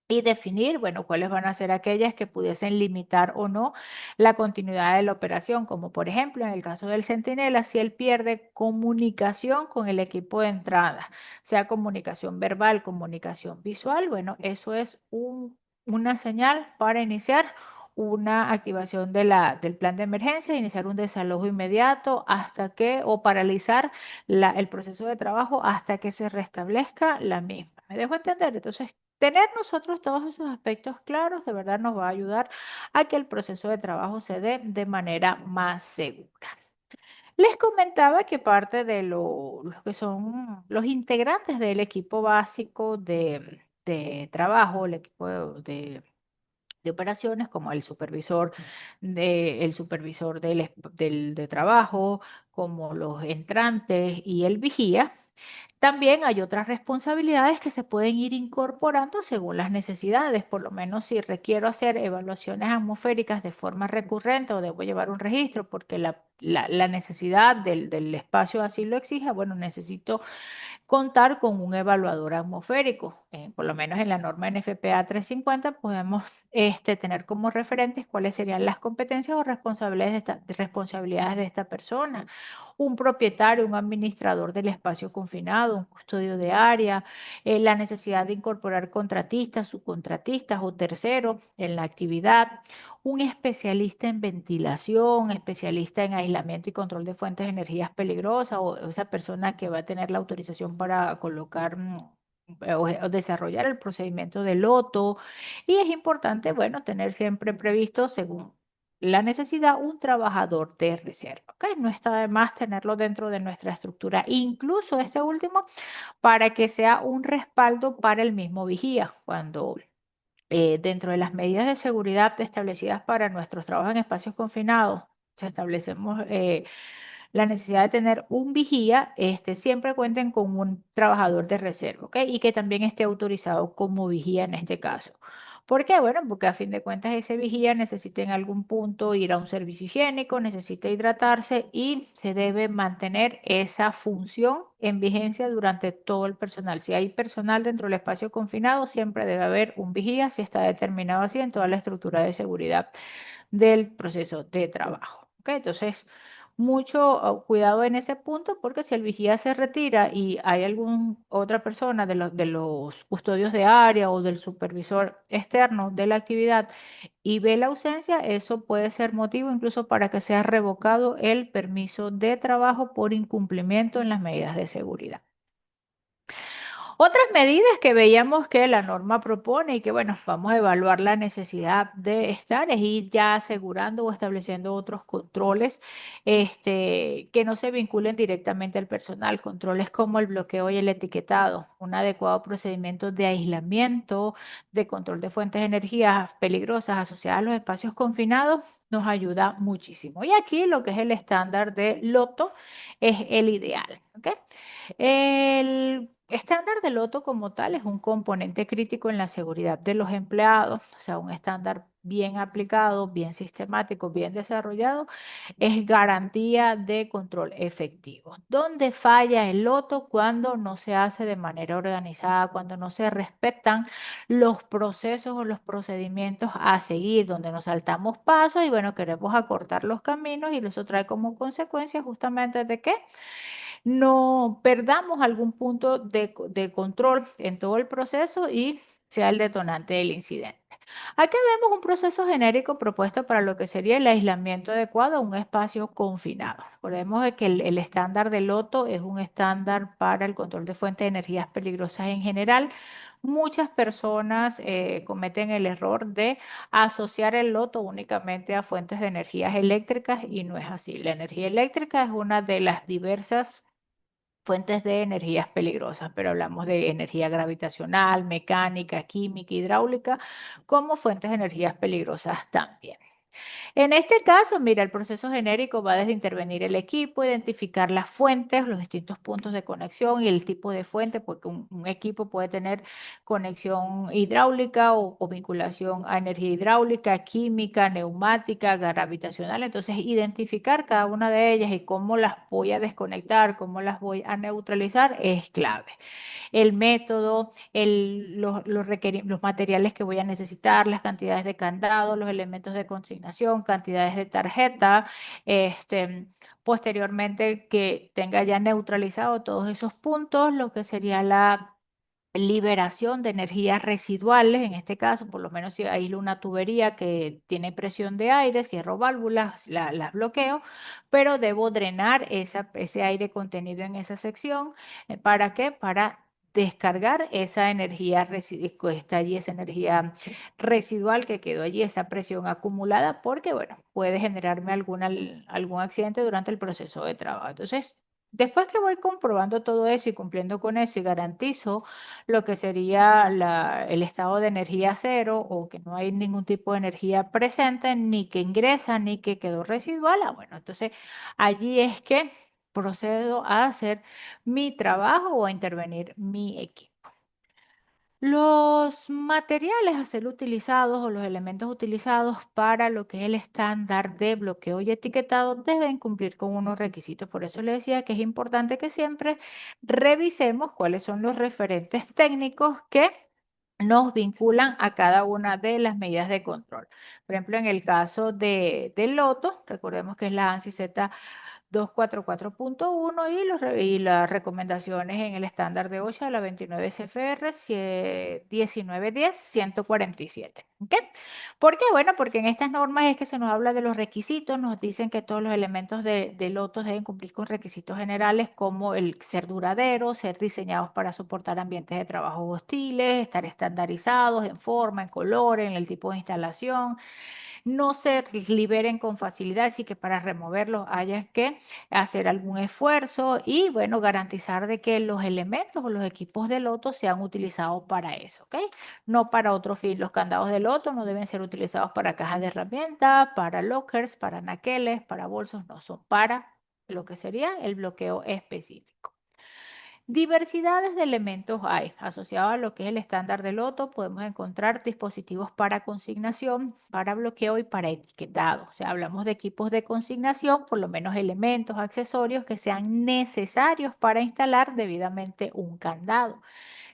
Y definir, bueno, cuáles van a ser aquellas que pudiesen limitar o no la continuidad de la operación, como por ejemplo en el caso del centinela, si él pierde comunicación con el equipo de entrada, sea comunicación verbal, comunicación visual, bueno, eso es una señal para iniciar una activación del plan de emergencia, iniciar un desalojo inmediato hasta que, o paralizar el proceso de trabajo hasta que se restablezca la misma. ¿Me dejo entender? Entonces, tener nosotros todos esos aspectos claros de verdad nos va a ayudar a que el proceso de trabajo se dé de manera más segura. Les comentaba que parte de los que son los integrantes del equipo básico de trabajo, el equipo de operaciones, como el supervisor de trabajo, como los entrantes y el vigía. También hay otras responsabilidades que se pueden ir incorporando según las necesidades, por lo menos si requiero hacer evaluaciones atmosféricas de forma recurrente o debo llevar un registro porque la necesidad del espacio así lo exige, bueno, necesito contar con un evaluador atmosférico. Por lo menos en la norma NFPA 350 podemos tener como referentes cuáles serían las competencias o responsabilidades de esta persona. Un propietario, un administrador del espacio confinado, un custodio de área, la necesidad de incorporar contratistas, subcontratistas o terceros en la actividad, un especialista en ventilación, especialista en aislamiento y control de fuentes de energías peligrosas o esa persona que va a tener la autorización para colocar o desarrollar el procedimiento de loto. Y es importante, bueno, tener siempre previsto, según la necesidad, un trabajador de reserva. ¿Ok? No está de más tenerlo dentro de nuestra estructura, incluso este último, para que sea un respaldo para el mismo vigía cuando dentro de las medidas de seguridad establecidas para nuestros trabajos en espacios confinados, establecemos la necesidad de tener un vigía, siempre cuenten con un trabajador de reserva, ¿ok? Y que también esté autorizado como vigía en este caso. ¿Por qué? Bueno, porque a fin de cuentas ese vigía necesita en algún punto ir a un servicio higiénico, necesita hidratarse y se debe mantener esa función en vigencia durante todo el personal. Si hay personal dentro del espacio confinado, siempre debe haber un vigía, si está determinado así en toda la estructura de seguridad del proceso de trabajo. ¿Ok? Entonces, mucho cuidado en ese punto porque si el vigía se retira y hay alguna otra persona de los custodios de área o del supervisor externo de la actividad y ve la ausencia, eso puede ser motivo incluso para que sea revocado el permiso de trabajo por incumplimiento en las medidas de seguridad. Otras medidas que veíamos que la norma propone y que, bueno, vamos a evaluar la necesidad de estar es ir ya asegurando o estableciendo otros controles que no se vinculen directamente al personal. Controles como el bloqueo y el etiquetado, un adecuado procedimiento de aislamiento, de control de fuentes de energía peligrosas asociadas a los espacios confinados, nos ayuda muchísimo. Y aquí lo que es el estándar de Loto es el ideal, ¿ok? El estándar de Loto como tal es un componente crítico en la seguridad de los empleados, o sea, un estándar bien aplicado, bien sistemático, bien desarrollado, es garantía de control efectivo. ¿Dónde falla el Loto? Cuando no se hace de manera organizada, cuando no se respetan los procesos o los procedimientos a seguir, donde nos saltamos pasos y bueno, queremos acortar los caminos y eso trae como consecuencia justamente de que no perdamos algún punto de control en todo el proceso y sea el detonante del incidente. Aquí vemos un proceso genérico propuesto para lo que sería el aislamiento adecuado a un espacio confinado. Recordemos de que el estándar de Loto es un estándar para el control de fuentes de energías peligrosas en general. Muchas personas cometen el error de asociar el Loto únicamente a fuentes de energías eléctricas y no es así. La energía eléctrica es una de las diversas fuentes de energías peligrosas, pero hablamos de energía gravitacional, mecánica, química, hidráulica, como fuentes de energías peligrosas también. En este caso, mira, el proceso genérico va desde intervenir el equipo, identificar las fuentes, los distintos puntos de conexión y el tipo de fuente, porque un equipo puede tener conexión hidráulica o vinculación a energía hidráulica, química, neumática, gravitacional. Entonces, identificar cada una de ellas y cómo las voy a desconectar, cómo las voy a neutralizar es clave. El método, los materiales que voy a necesitar, las cantidades de candado, los elementos de consignación, cantidades de tarjeta, posteriormente que tenga ya neutralizado todos esos puntos, lo que sería la liberación de energías residuales, en este caso, por lo menos si hay una tubería que tiene presión de aire, cierro válvulas, las bloqueo, pero debo drenar ese aire contenido en esa sección. ¿Para qué? Para descargar esa energía que está allí, esa energía residual que quedó allí, esa presión acumulada, porque, bueno, puede generarme algún accidente durante el proceso de trabajo. Entonces, después que voy comprobando todo eso y cumpliendo con eso y garantizo lo que sería el estado de energía cero o que no hay ningún tipo de energía presente, ni que ingresa, ni que quedó residual. Bueno, entonces allí es que procedo a hacer mi trabajo o a intervenir mi equipo. Los materiales a ser utilizados o los elementos utilizados para lo que es el estándar de bloqueo y etiquetado deben cumplir con unos requisitos. Por eso le decía que es importante que siempre revisemos cuáles son los referentes técnicos que nos vinculan a cada una de las medidas de control. Por ejemplo, en el caso del loto, recordemos que es la ANSI Z 244.1 y las recomendaciones en el estándar de OSHA, la 29 CFR 1910-147. ¿Ok? ¿Por qué? Bueno, porque en estas normas es que se nos habla de los requisitos, nos dicen que todos los elementos de lotos deben cumplir con requisitos generales como el ser duraderos, ser diseñados para soportar ambientes de trabajo hostiles, estar estandarizados en forma, en color, en el tipo de instalación, no se liberen con facilidad, así que para removerlos haya que hacer algún esfuerzo y, bueno, garantizar de que los elementos o los equipos de loto sean utilizados para eso, ¿ok? No para otro fin. Los candados de loto no deben ser utilizados para cajas de herramientas, para lockers, para naqueles, para bolsos, no son para lo que sería el bloqueo específico. Diversidades de elementos hay. Asociado a lo que es el estándar de Loto, podemos encontrar dispositivos para consignación, para bloqueo y para etiquetado. O sea, hablamos de equipos de consignación, por lo menos elementos, accesorios que sean necesarios para instalar debidamente un candado.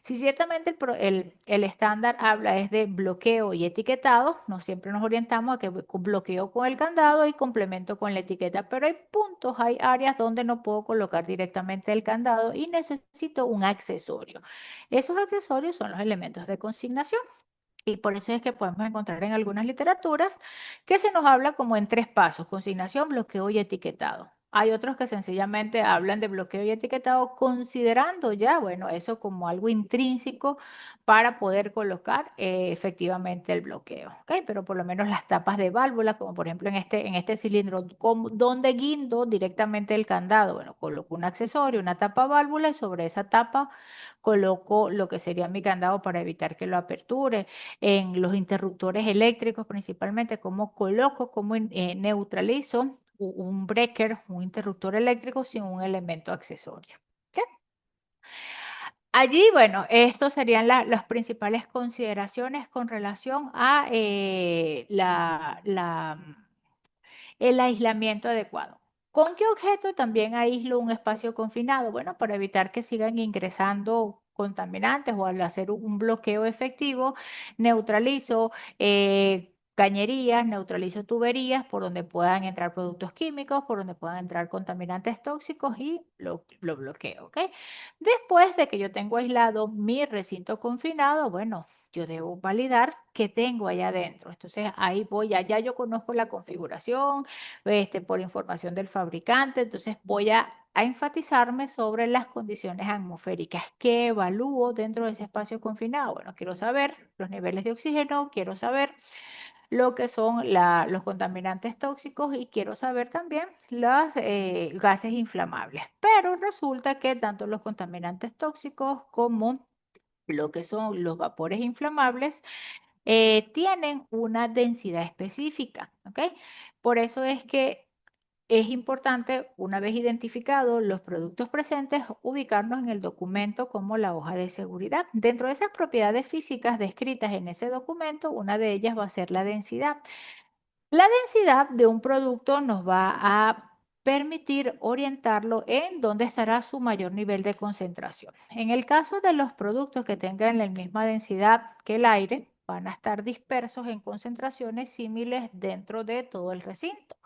Si ciertamente el estándar habla es de bloqueo y etiquetado, no siempre nos orientamos a que bloqueo con el candado y complemento con la etiqueta, pero hay puntos, hay áreas donde no puedo colocar directamente el candado y necesito un accesorio. Esos accesorios son los elementos de consignación. Y por eso es que podemos encontrar en algunas literaturas que se nos habla como en tres pasos: consignación, bloqueo y etiquetado. Hay otros que sencillamente hablan de bloqueo y etiquetado considerando ya, bueno, eso como algo intrínseco para poder colocar efectivamente el bloqueo, ¿ok? Pero por lo menos las tapas de válvula, como por ejemplo en este cilindro, donde guindo directamente el candado, bueno, coloco un accesorio, una tapa válvula y sobre esa tapa coloco lo que sería mi candado para evitar que lo aperture. En los interruptores eléctricos principalmente, cómo coloco, cómo neutralizo un breaker, un interruptor eléctrico sin un elemento accesorio. ¿Ok? Allí, bueno, estos serían las principales consideraciones con relación a el aislamiento adecuado. ¿Con qué objeto también aíslo un espacio confinado? Bueno, para evitar que sigan ingresando contaminantes o al hacer un bloqueo efectivo, neutralizo cañerías, neutralizo tuberías por donde puedan entrar productos químicos, por donde puedan entrar contaminantes tóxicos y lo bloqueo, ¿ok? Después de que yo tengo aislado mi recinto confinado, bueno, yo debo validar qué tengo allá adentro. Entonces ahí voy, allá yo conozco la configuración, por información del fabricante, entonces voy a enfatizarme sobre las condiciones atmosféricas que evalúo dentro de ese espacio confinado. Bueno, quiero saber los niveles de oxígeno, quiero saber lo que son los contaminantes tóxicos y quiero saber también los gases inflamables. Pero resulta que tanto los contaminantes tóxicos como lo que son los vapores inflamables tienen una densidad específica, ¿ok? Por eso es que es importante, una vez identificados los productos presentes, ubicarnos en el documento como la hoja de seguridad. Dentro de esas propiedades físicas descritas en ese documento, una de ellas va a ser la densidad. La densidad de un producto nos va a permitir orientarlo en dónde estará su mayor nivel de concentración. En el caso de los productos que tengan la misma densidad que el aire, van a estar dispersos en concentraciones similares dentro de todo el recinto.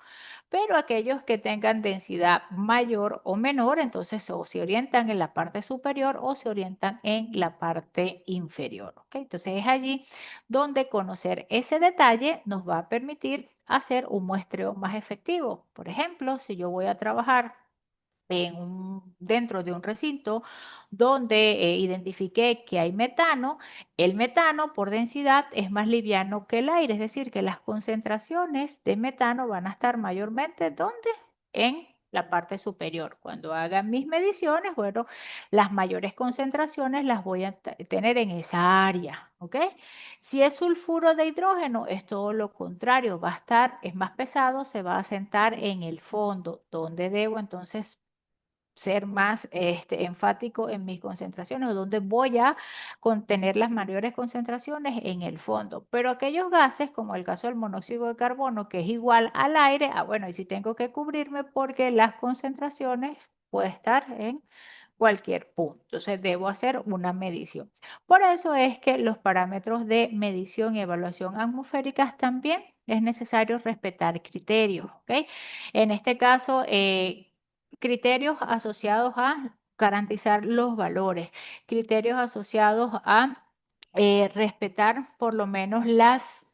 Pero aquellos que tengan densidad mayor o menor, entonces o se orientan en la parte superior o se orientan en la parte inferior. ¿Ok? Entonces es allí donde conocer ese detalle nos va a permitir hacer un muestreo más efectivo. Por ejemplo, si yo voy a trabajar dentro de un recinto donde identifiqué que hay metano, el metano por densidad es más liviano que el aire, es decir, que las concentraciones de metano van a estar mayormente ¿dónde? En la parte superior. Cuando haga mis mediciones, bueno, las mayores concentraciones las voy a tener en esa área, ¿ok? Si es sulfuro de hidrógeno, es todo lo contrario, va a estar, es más pesado, se va a sentar en el fondo, donde debo entonces ser más enfático en mis concentraciones o donde voy a contener las mayores concentraciones en el fondo. Pero aquellos gases, como el caso del monóxido de carbono, que es igual al aire, bueno, y si tengo que cubrirme porque las concentraciones puede estar en cualquier punto. Entonces, debo hacer una medición. Por eso es que los parámetros de medición y evaluación atmosféricas también es necesario respetar criterios, ¿ok? En este caso, criterios asociados a garantizar los valores, criterios asociados a respetar por lo menos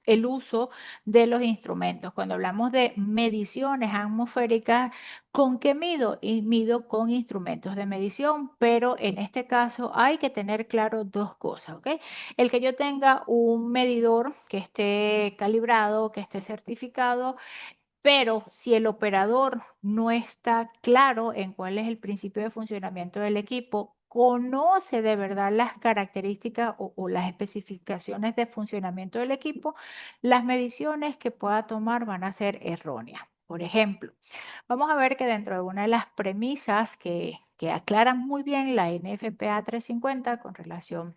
el uso de los instrumentos. Cuando hablamos de mediciones atmosféricas, ¿con qué mido? Y mido con instrumentos de medición, pero en este caso hay que tener claro dos cosas, ¿ok? El que yo tenga un medidor que esté calibrado, que esté certificado, pero si el operador no está claro en cuál es el principio de funcionamiento del equipo, conoce de verdad las características o las especificaciones de funcionamiento del equipo, las mediciones que pueda tomar van a ser erróneas. Por ejemplo, vamos a ver que dentro de una de las premisas que aclaran muy bien la NFPA 350 con relación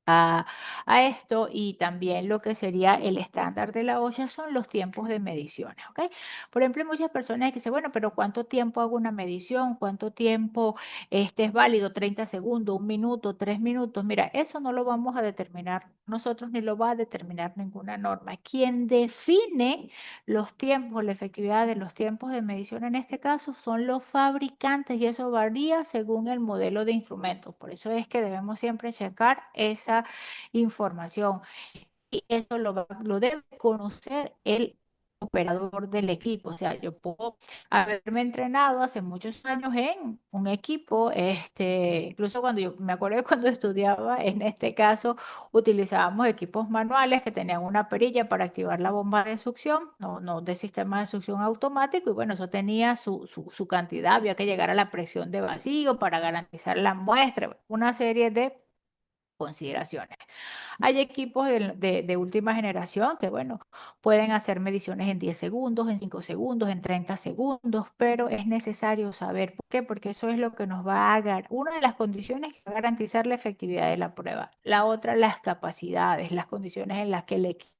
a, a esto y también lo que sería el estándar de la OSHA son los tiempos de mediciones, ¿ok? Por ejemplo, hay muchas personas que dicen, bueno, pero ¿cuánto tiempo hago una medición? ¿Cuánto tiempo es válido? ¿30 segundos, un minuto, 3 minutos? Mira, eso no lo vamos a determinar nosotros ni lo va a determinar ninguna norma. Quien define los tiempos, la efectividad de los tiempos de medición en este caso son los fabricantes y eso varía según el modelo de instrumentos. Por eso es que debemos siempre checar esa información y eso lo debe conocer el operador del equipo. O sea, yo puedo haberme entrenado hace muchos años en un equipo, incluso cuando yo me acuerdo de cuando estudiaba, en este caso utilizábamos equipos manuales que tenían una perilla para activar la bomba de succión, no de sistema de succión automático, y bueno, eso tenía su cantidad, había que llegar a la presión de vacío para garantizar la muestra, una serie de consideraciones. Hay equipos de última generación que, bueno, pueden hacer mediciones en 10 segundos, en 5 segundos, en 30 segundos, pero es necesario saber por qué, porque eso es lo que nos va a dar, una de las condiciones que va a garantizar la efectividad de la prueba. La otra, las capacidades, las condiciones en las que el equipo